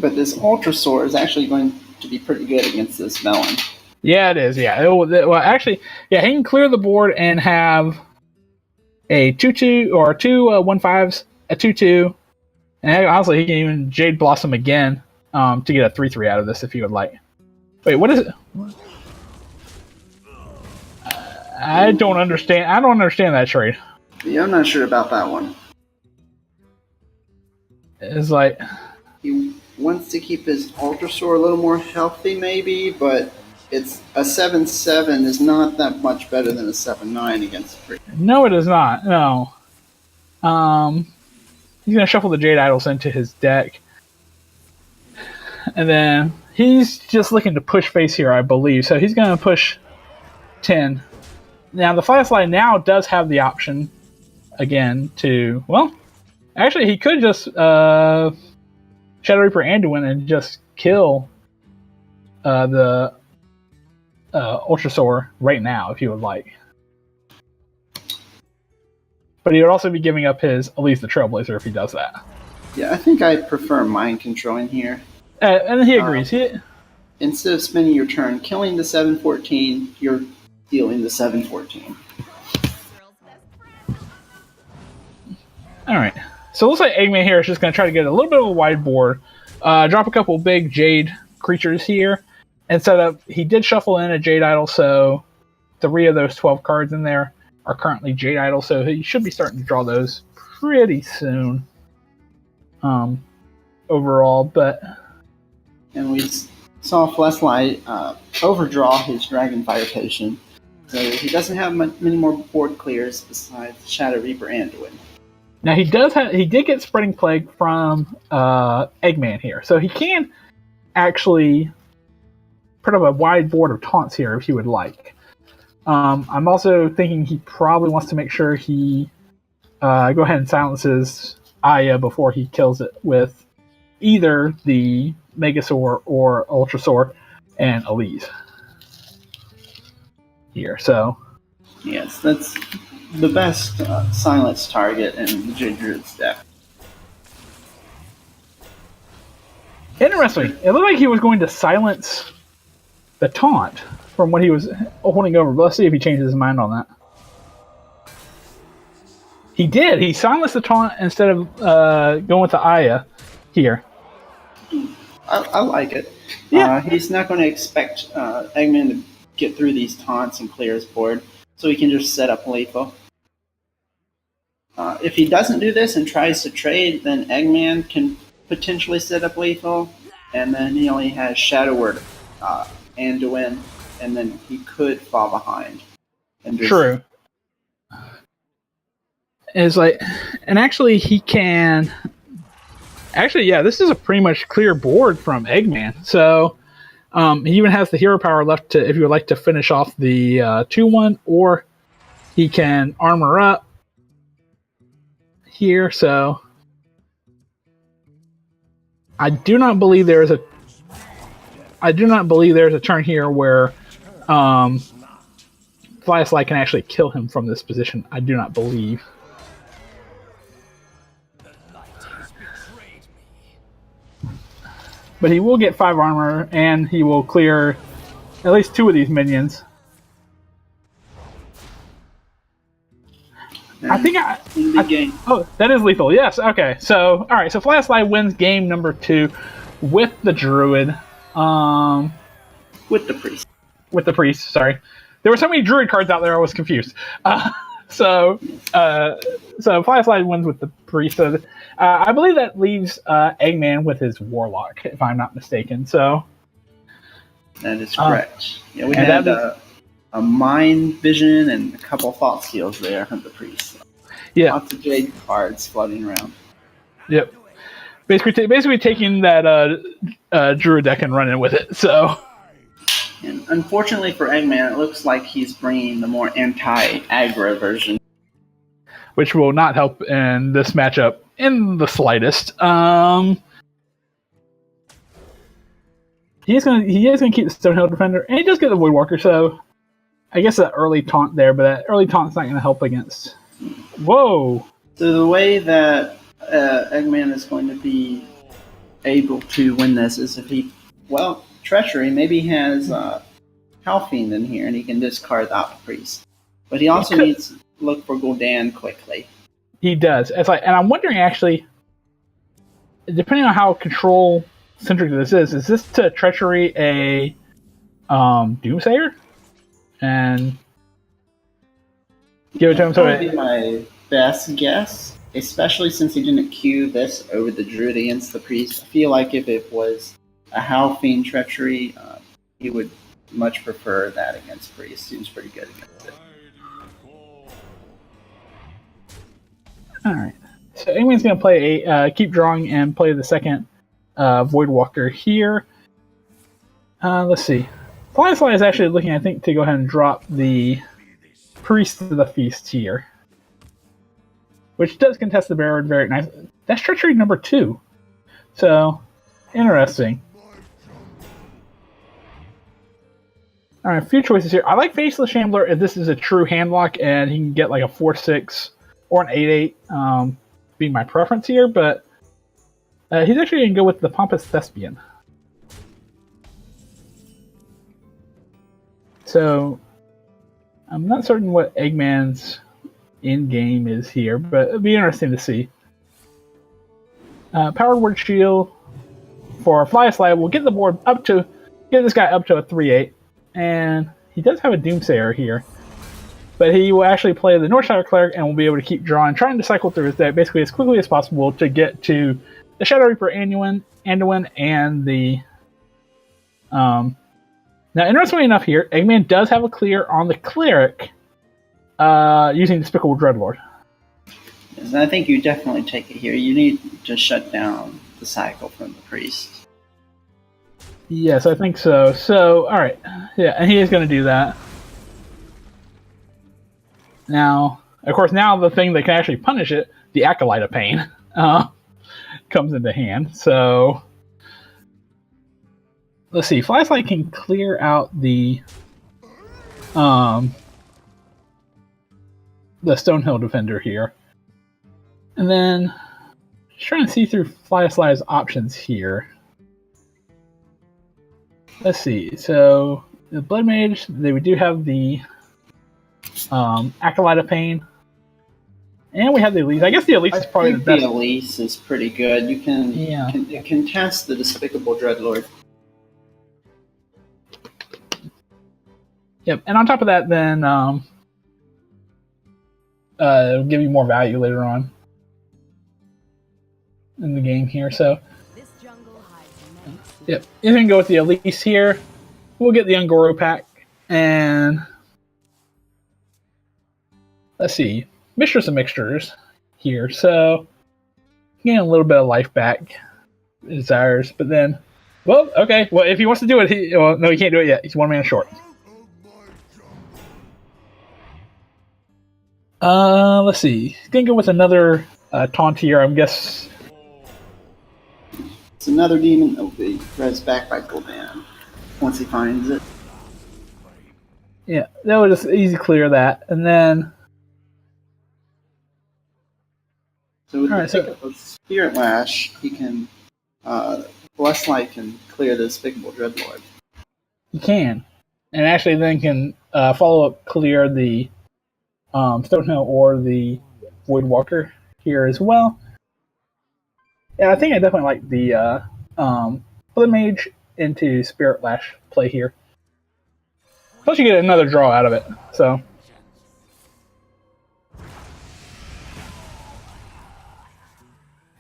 But this Ultrasaur is actually going to be pretty good against this Velen. Yeah, it is, yeah. Actually, he can clear the board and have a 2/2 or two 1/5s, a 2/2. And honestly, he can even Jade Blossom again to get a 3/3 out of this if he would like. Wait, what is it? I don't understand. I don't understand that trade. Yeah, I'm not sure about that one. It's like he wants to keep his Ultrasaur a little more healthy, maybe, but it's a 7/7 is not that much better than a 7/9 against free. No, it is not. No. He's going to shuffle the Jade Idols into his deck. And then he's just looking to push face here, I believe. So he's going to push 10. Now, the Firefly now does have the option, again, to... Well, actually, he could just Shadow Reaper Anduin and just kill the Ultrasaur right now, if he would like. But he would also be giving up his Elise the Trailblazer if he does that. Yeah, I think I prefer mind controlling here. And he agrees. Instead of spending your turn killing the 714, you're dealing the 714. Alright. So it looks like Eggman here is just going to try to get a little bit of a wide board. Drop a couple big Jade creatures here. And set up... He did shuffle in a Jade Idol, so 3 of those 12 cards in there are currently Jade Idol, so he should be starting to draw those pretty soon. Overall, but... And we saw Fleshlight overdraw his Dragonfire Potion. So he doesn't have many more board clears besides Shadow Reaper Anduin. Now he did get Spreading Plague from Eggman here, so he can actually put up a wide board of taunts here if he would like. I'm also thinking he probably wants to make sure he go ahead and silences Aya before he kills it with either the Megasaur or Ultrasaur and Elise here. So yes, that's the best silence target in the Jade Druid's deck. Interesting. It looked like he was going to silence the taunt from what he was holding over. But let's see if he changes his mind on that. He did. He silenced the taunt instead of going with the Aya here. I like it. Yeah. He's not going to expect Eggman to get through these taunts and clear his board, so he can just set up lethal. If he doesn't do this and tries to trade, then Eggman can potentially set up lethal, and then he only has Shadow Word Anduin, and then he could fall behind. And just... True. It's like, and actually he can. Actually, yeah, this is a pretty much clear board from Eggman. So he even has the hero power left to, if you would like to finish off the 2-1, or he can armor up here. So I do not believe there is a turn here where Flyslide can actually kill him from this position. I do not believe. But he will get 5 armor, and he will clear at least 2 of these minions. I think oh, that is lethal. Yes. Okay. So, all right. So, Flashlight wins game number 2 with the Druid. With the Priest. With the Priest. Sorry, there were so many Druid cards out there. I was confused. So Flashlight wins with the Priest. So, I believe that leaves Eggman with his Warlock, if I'm not mistaken. So that is correct. Yeah, we had a Mind Vision and a couple Thought Seals there from the Priest. So yeah, lots of Jade cards floating around. Yep. Basically taking that Druid deck and running with it. So. And unfortunately for Eggman, it looks like he's bringing the more anti-aggro version, which will not help in this matchup in the slightest. He is gonna keep the Stonehill Defender, and he does get the Voidwalker. So I guess that early taunt there, but that early taunt's not gonna help against. Whoa! So the way that Eggman is going to be able to win this is if he, Treachery maybe has Halfiend in here, and he can discard the Priest. But he also needs to look for Gul'dan quickly. He does. It's like, and I'm wondering actually, depending on how control centric this is this to Treachery a Doomsayer and give it to him? So that would be my best guess, especially since he didn't queue this over the Druid against the Priest. I feel like if it was a Halfiend Treachery, he would much prefer that against Priest. Seems pretty good against it. Alright. So Eggman's going to play keep drawing and play the second Voidwalker here. Let's see. Fly is actually looking, I think, to go ahead and drop the Priest of the Feast here, which does contest the Barrow very nice. That's treachery number 2. So, interesting. Alright, a few choices here. I like Faceless Shambler if this is a true handlock and he can get like a 4-6 or an 8-8, being my preference here, but he's actually going to go with the Pompous Thespian. So, I'm not certain what Eggman's in-game is here, but it'll be interesting to see. Powered Word Shield for Fly Slide will get the board up to, get this guy up to a 3-8, and he does have a Doomsayer here. But he will actually play the Northshire Cleric and will be able to keep drawing, trying to cycle through his deck basically as quickly as possible to get to the Shadow Reaper Anduin and the... Now, interestingly enough here, Eggman does have a clear on the Cleric using Despicable Dreadlord. Yes, I think you definitely take it here. You need to shut down the cycle from the Priest. Yes, I think so. So, alright. Yeah, and he is going to do that. Now, of course, now the thing that can actually punish it, the Acolyte of Pain, comes into hand. So... Let's see, Flashlight can clear out the Stonehill Defender here. And then, just trying to see through Flashlight's options here. Let's see, so the Blood Mage, we do have the Acolyte of Pain. And we have the Elise. I guess the Elise is probably the best. The Elise is pretty good. You can contest the Despicable Dreadlord. Yep, and on top of that, then it'll give you more value later on in the game here. So, yep, you can go with the Elise here. We'll get the Ungoro pack, and let's see, Mistress of Mixtures here. So, getting a little bit of life back, desires, but then, well, okay, well, if he wants to do it, no, he can't do it yet. He's 1 mana short. Let's see. Gonna go with another taunt here, I guess. It's another demon that will be res back by Gul'dan once he finds it. Yeah, that would just easy clear that, and then. So with the pickup of Spirit Lash, he can Bless Light can clear the Despicable Dreadlord. He can, and actually then can follow up clear the Stonehill or the Voidwalker here as well. Yeah, I think I definitely like the Blood Mage into Spirit Lash play here. Plus you get another draw out of it, so.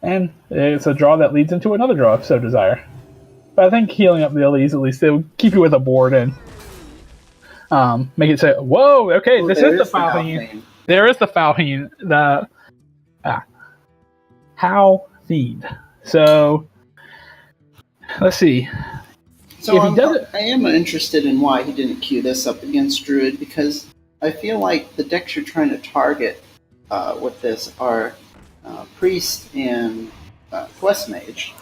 And it's a draw that leads into another draw if so desire. But I think healing up the Elise, at least they'll keep you with a board and make it say, whoa, okay, this is the Foul Fiend. There is the Foul Fiend. The Howl Fiend. So, let's see. So if he does it, I am interested in why he didn't queue this up against Druid, because I feel like the decks you're trying to target with this are Priest and Quest Mage.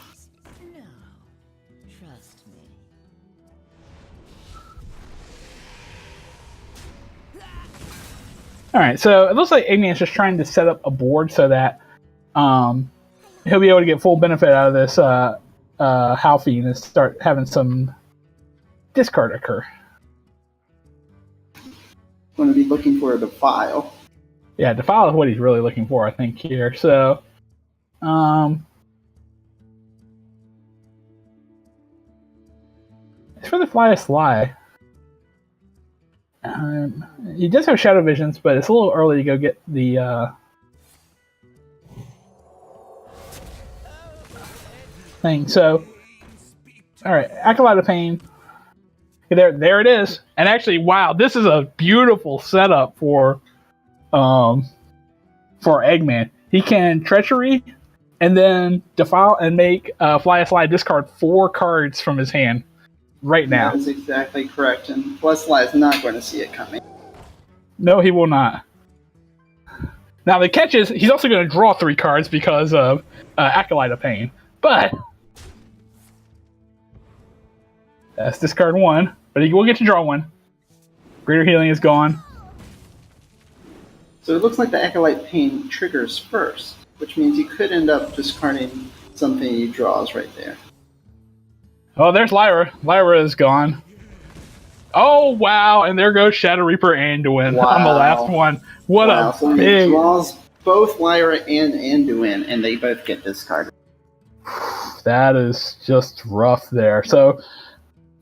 Alright, so it looks like Eggman's just trying to set up a board so that he'll be able to get full benefit out of this Howl Fiend and start having some discard occur. Going to be looking for a Defile. Yeah, Defile is what he's really looking for, I think, here. So, as for the Fly Sly, he does have Shadow Visions, but it's a little early to go get the thing. So, all right, Acolyte of Pain. There it is. And actually, wow, this is a beautiful setup for Eggman. He can Treachery and then defile and make Fly a Slide discard 4 cards from his hand right now. That is exactly correct, and Fly is not going to see it coming. No, he will not. Now, the catch is he's also going to draw 3 cards because of Acolyte of Pain. But that's discard 1, but he will get to draw 1. Greater Healing is gone. So it looks like the Acolyte Pain triggers first, which means he could end up discarding something he draws right there. Oh, there's Lyra. Lyra is gone. Oh, wow, and there goes Shadow Reaper Anduin on the last one. What a so big... He draws both Lyra and Anduin, and they both get discarded. That is just rough there. So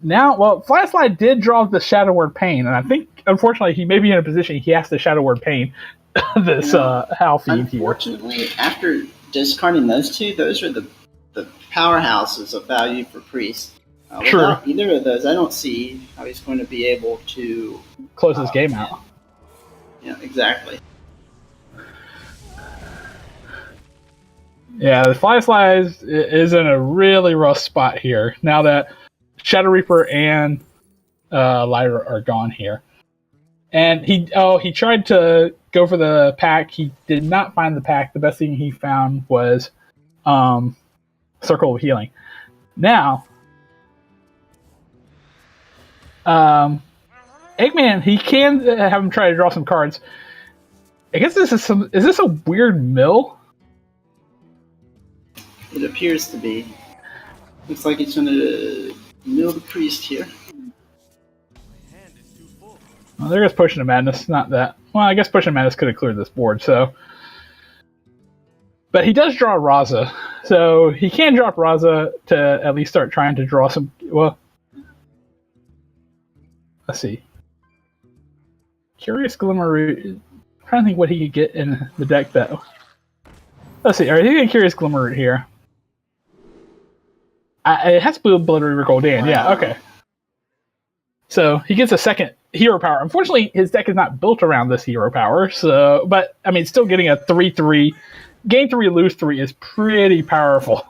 now, well, Fly Slide did draw the Shadow Word Pain, and I think, unfortunately, he may be in a position he has to Shadow Word Pain this Howl Fiend here. Unfortunately, after discarding those 2, those are the powerhouses of value for Priest. Without either of those, I don't see how he's going to be able to close this game out. Yeah, exactly. Yeah, the Fly Slide is in a really rough spot here now that Shadow Reaper and Lyra are gone here. And he tried to go for the pack. He did not find the pack. The best thing he found was Circle of Healing. Now, Eggman, he can have him try to draw some cards. I guess is this a weird mill? It appears to be. Looks like he's going to mill the Priest here. Well, there goes Potion of Madness. Not that. Well, I guess Potion of Madness could have cleared this board, so. But he does draw Raza, so he can drop Raza to at least start trying to draw some. Well, let's see. Curious Glimmer. I'm trying to think what he could get in the deck, though. Let's see. Are you getting Curious Glimmer here? It has Blue Blood Reaver Goldan. Yeah, okay. So he gets a second hero power. Unfortunately, his deck is not built around this hero power. So, but I mean, still getting a 3/3, gain 3, lose 3 is pretty powerful.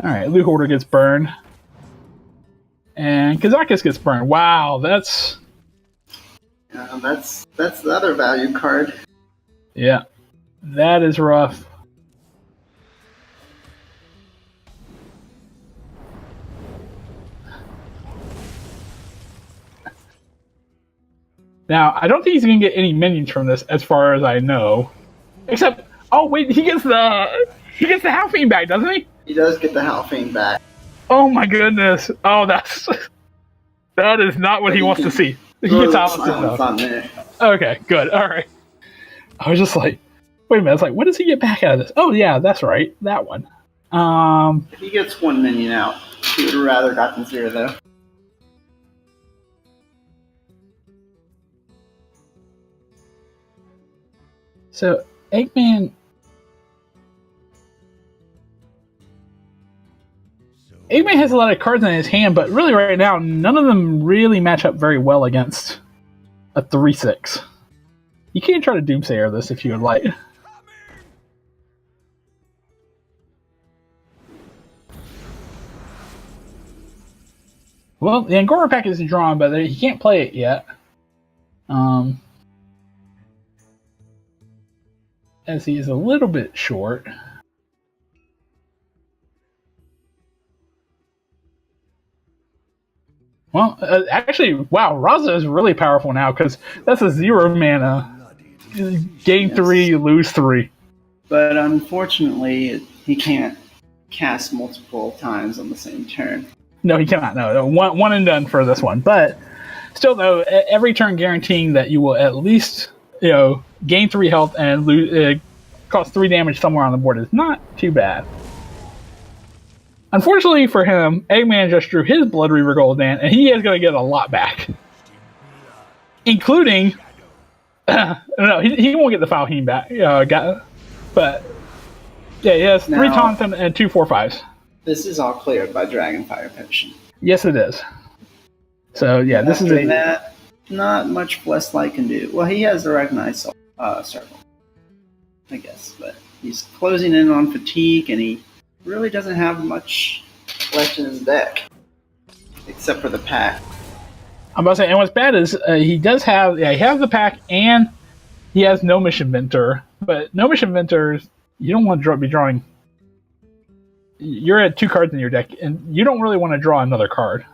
All right, Luke Order gets burned, and Kazakis gets burned. Wow, that's the other value card. Yeah, that is rough. Now, I don't think he's going to get any minions from this, as far as I know. Except, oh wait, he gets the Howl Fiend back, doesn't he? He does get the Howl Fiend back. Oh my goodness! Oh, that is not what he wants to see. He gets on there. Okay, good. All right. I was just like, wait a minute. I was like, what does he get back out of this? Oh yeah, that's right, that one. If he gets 1 minion out, he would have rather gotten 0 though. So Eggman has a lot of cards in his hand, but really right now, none of them really match up very well against a 3/6. You can try to Doomsayer this if you would like. Well, the Angora pack is drawn, but he can't play it yet. As he is a little bit short. Well, actually, wow, Raza is really powerful now because that's a 0 mana. Gain 3, lose 3. But unfortunately, he can't cast multiple times on the same turn. No, he cannot. No, one and done for this one. But still, though, every turn guaranteeing that you will at least, gain 3 health and lose, cost 3 damage somewhere on the board is not too bad. Unfortunately for him, Eggman just drew his Blood Reaver Goldan, and he is going to get a lot back. Including... no, he won't get the Foul Heem back. But, yeah, he has 3 taunts and 2 4/5s. This is all cleared by Dragonfire Potion. Yes, it is. So yeah, this is After that, not much Fleshlight can do. Well, he has the recognized circle, I guess, but he's closing in on fatigue, and he really doesn't have much left in his deck, except for the pack. I'm about to say, and what's bad is he does have, he has the pack and he has Gnomish Inventor, but Gnomish Inventors, you don't want to be drawing. You're at 2 cards in your deck, and you don't really want to draw another card.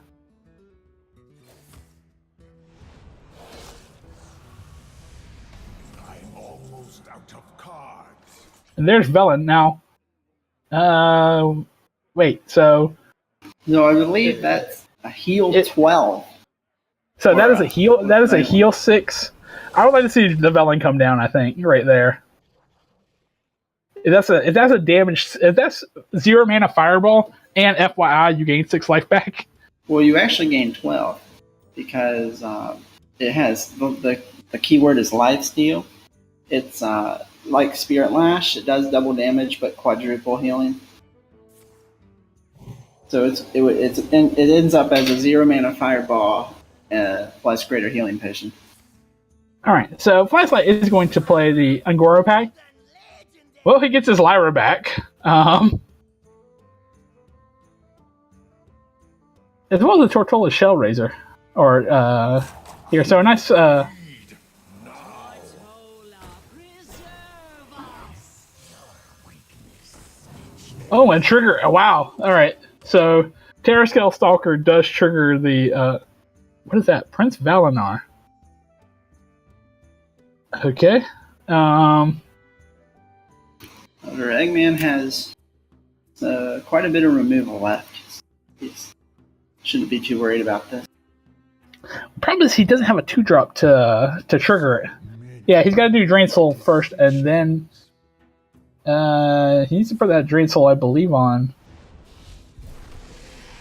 I'm almost out of cards. And there's Velen now. Wait, so No, I believe that's a heal 12. So that is a heal. That is a heal 6. I would like to see the Velen come down. I think right there. If that's a damage, if that's 0 mana fireball, and FYI, you gain 6 life back. Well, you actually gain 12 because it has the keyword is life steal. It's like Spirit Lash. It does double damage but quadruple healing. So it ends up as a 0 mana fireball plus greater healing potion. All right, so Flashlight is going to play the Ungoro pack. Well, he gets his Lyra back. As well as the Tortola Shell Razor. Or, here, so a nice, Oh, and trigger, wow, alright. So, Terrascale Stalker does trigger the, what is that? Prince Valinar. Okay. Eggman has quite a bit of removal left. He shouldn't be too worried about this. The problem is he doesn't have a 2-drop to trigger it. Yeah, he's got to do Drain Soul first, and then he needs to put that Drain Soul, I believe, on.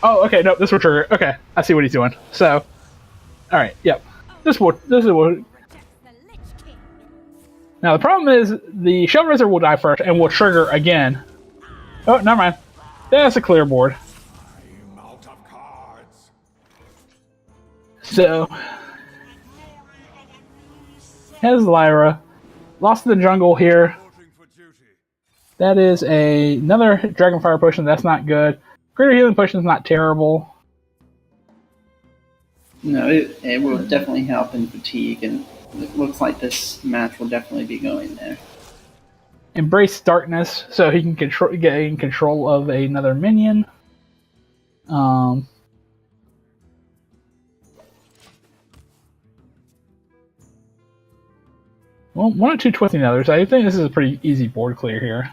Oh, okay, no, this will trigger. Okay, I see what he's doing. So, all right, yep, this is what. Now the problem is the Shell Razor will die first and will trigger again. Oh, never mind. That's a clear board. I'm out of cards. So, has Lyra. Lost in the Jungle here. That is another Dragonfire Potion. That's not good. Greater Healing Potion is not terrible. No, it will definitely help in fatigue, and it looks like this match will definitely be going there. Embrace Darkness, so he can get in control of another minion. Well, 1 or 2 Twisting Others. I think this is a pretty easy board clear here.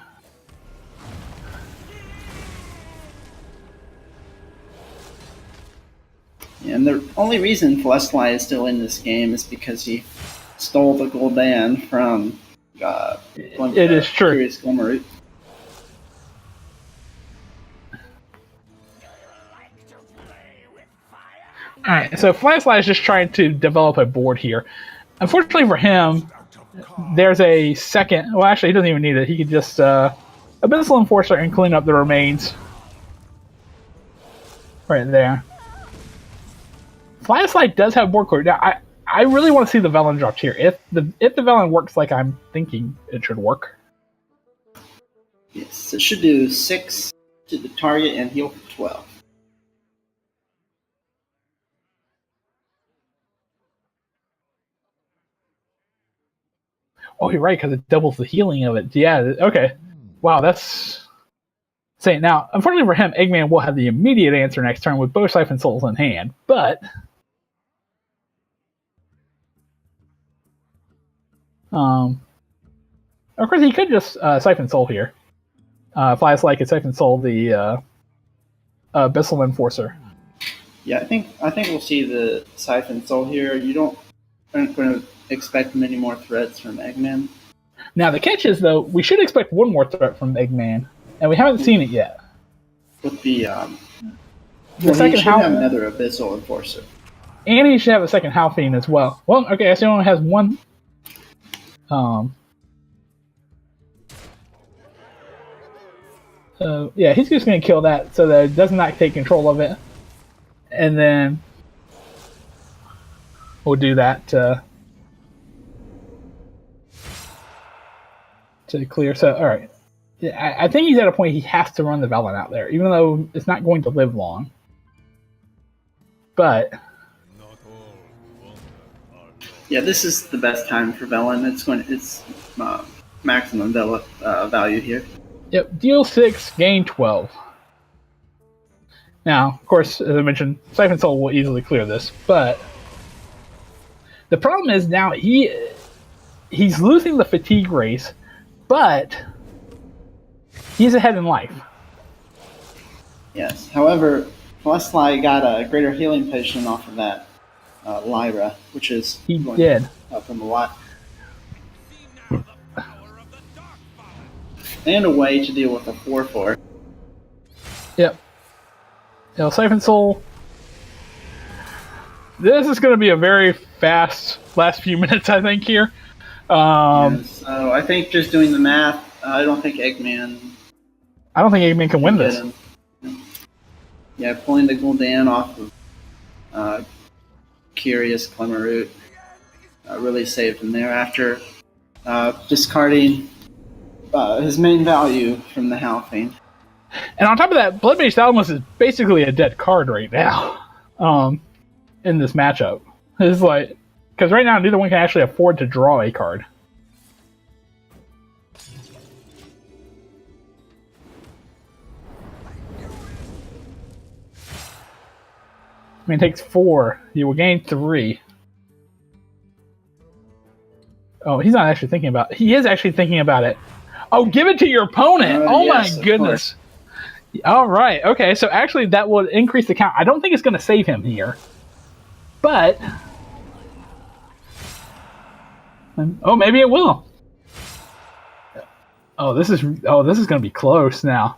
And the only reason Fleshlight is still in this game is because he stole the Gul'dan from It is true. Curious Glimmerroot. Alright, so Flashlight is just trying to develop a board here. Unfortunately for him, there's a second... Well, actually, he doesn't even need it. He could just Abyssal Enforcer and clean up the remains. Right there. Flashlight does have board clear. Now, I really want to see the Velen dropped here. If the Velen works like I'm thinking it should work. Yes, it should do 6 to the target and heal for 12. Oh, you're right, because it doubles the healing of it. Yeah, okay. Wow, that's... Saying now, unfortunately for him, Eggman will have the immediate answer next turn with both Siphon Souls in hand, but... of course, he could just Siphon Soul here. Flashlight could Siphon Soul the Abyssal Enforcer. Yeah, I think we'll see the Siphon Soul here. Aren't going to expect many more threats from Eggman. Now, the catch is, though, we should expect one more threat from Eggman, and we haven't seen it yet. With the second he should Howl, have another Abyssal Enforcer. and he should have a second Howl Fiend as well. Well, okay, I see he only has one. Yeah, he's just going to kill that so that it does not take control of it. And then We'll do that to clear. So, all right. Yeah, I think he's at a point he has to run the Velen out there, even though it's not going to live long. But Yeah, this is the best time for Velen. It's maximum value here. yep, deal 6, gain 12. Now, of course, as I mentioned, Siphon Soul will easily clear this, but the problem is now he's losing the fatigue race, but he's ahead in life. Yes. However, Leslie got a greater healing potion off of that Lyra, which is He going did. to help him a lot. And a way to deal with a 4/4. Yep. You know, Siphon Soul. This is going to be a very fast last few minutes, I think, here. So I think just doing the math, I don't think Eggman I don't think Eggman can win this. him. Yeah, pulling the Gul'dan off of Curious Clemmerroot really saved him there after discarding his main value from the Halfing. And on top of that, Blood-Based Thalamus is basically a dead card right now in this matchup. It's like, because right now neither one can actually afford to draw a card. I mean, it takes 4. You will gain 3. Oh, he's not actually thinking about it. He is actually thinking about it. Oh, give it to your opponent! Oh yes, my goodness! All right, okay, so actually that will increase the count. I don't think it's going to save him here. But... oh, maybe it will. Oh, this is going to be close now.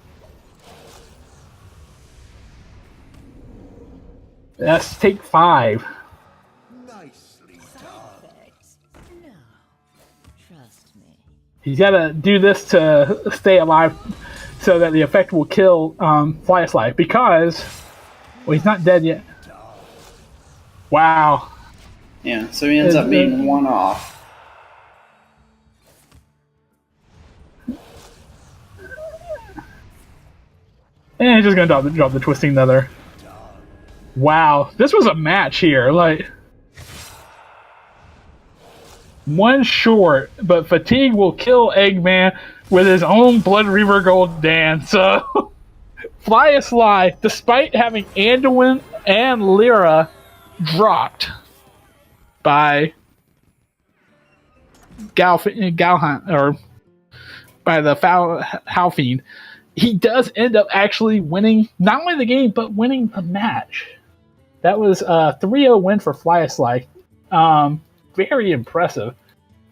Let's take 5. Nicely done. Perfect. No. Trust me. He's got to do this to stay alive so that the effect will kill Flyus Life because, well, he's not dead yet. Wow. Yeah, so he ends up being one off. And he's just going to drop the Twisting Nether. Wow, this was a match here. Like, one short, but Fatigue will kill Eggman with his own Blood Reaver Gul'dan. So, Flyus Life, despite having Anduin and Lyra dropped by Galhunt, or by the Halfing, he does end up actually winning not only the game, but winning the match. That was a 3-0 win for Flyus Life. Very impressive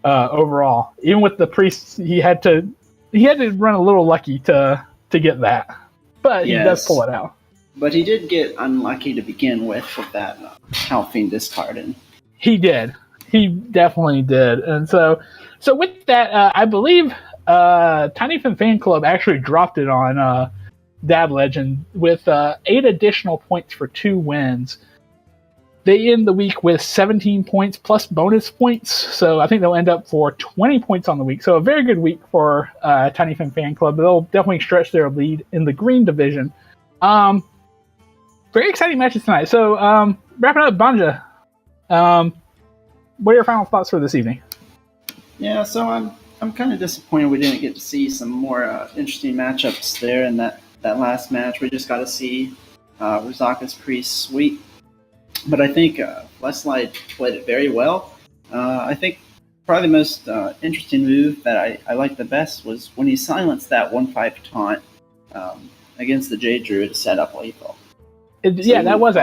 overall. Even with the Priest, he had to run a little lucky to get that. But he does pull it out. But he did get unlucky to begin with that Halfing discarding. He did. He definitely did. And so with that, I believe Tiny Fin Fan Club actually dropped it on Dad Legend with 8 additional points for 2 wins. They end the week with 17 points plus bonus points, so I think they'll end up for 20 points on the week. So a very good week for Tiny Fin Fan Club. They'll definitely stretch their lead in the green division. Very exciting matches tonight. So wrapping up, Banja, what are your final thoughts for this evening? Yeah, so I'm kind of disappointed we didn't get to see some more interesting matchups there in that last match. We just got to see Rizaka's Priest sweep. But I think Leslie played it very well. I think probably the most interesting move that I liked the best was when he silenced that 1/5 taunt against the Jade Druid to set up lethal. That was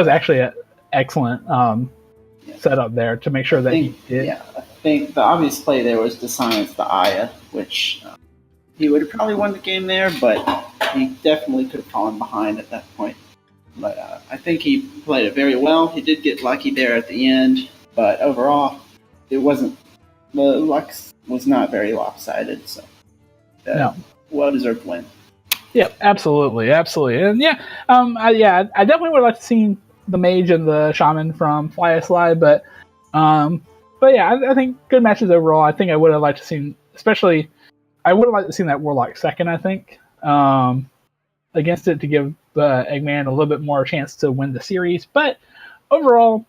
actually an excellent setup there to make sure that he did. Yeah, I think the obvious play there was to silence the Aya, which he would have probably won the game there, but he definitely could have fallen behind at that point. But I think he played it very well. He did get lucky there at the end, but overall, the luck was not very lopsided. So, well-deserved win. Yeah, absolutely. And I definitely would like to see the mage and the shaman from Fly a Slide, but yeah, I think good matches overall. I think I would have liked to see, especially, I would have liked to see that Warlock second. I think against it to give Eggman a little bit more chance to win the series, but overall,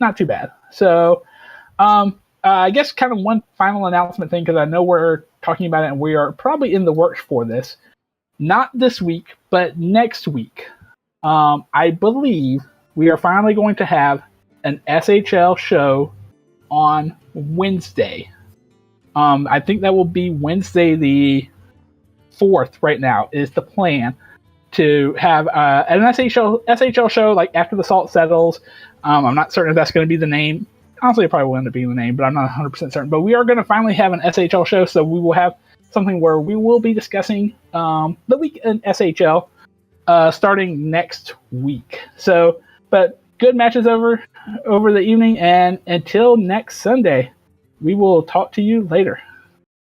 not too bad. So, I guess kind of one final announcement thing, because I know we're talking about it and we are probably in the works for this. Not this week, but next week. I believe we are finally going to have an SHL show on Wednesday. I think that will be Wednesday the 4th right now is the plan, to have an SHL show like after the salt settles. I'm not certain if that's going to be the name. Honestly, it probably will end up being the name, but I'm not 100% certain. But we are going to finally have an SHL show, so we will have something where we will be discussing the week in SHL starting next week. So, but good matches over the evening, and until next Sunday, we will talk to you later.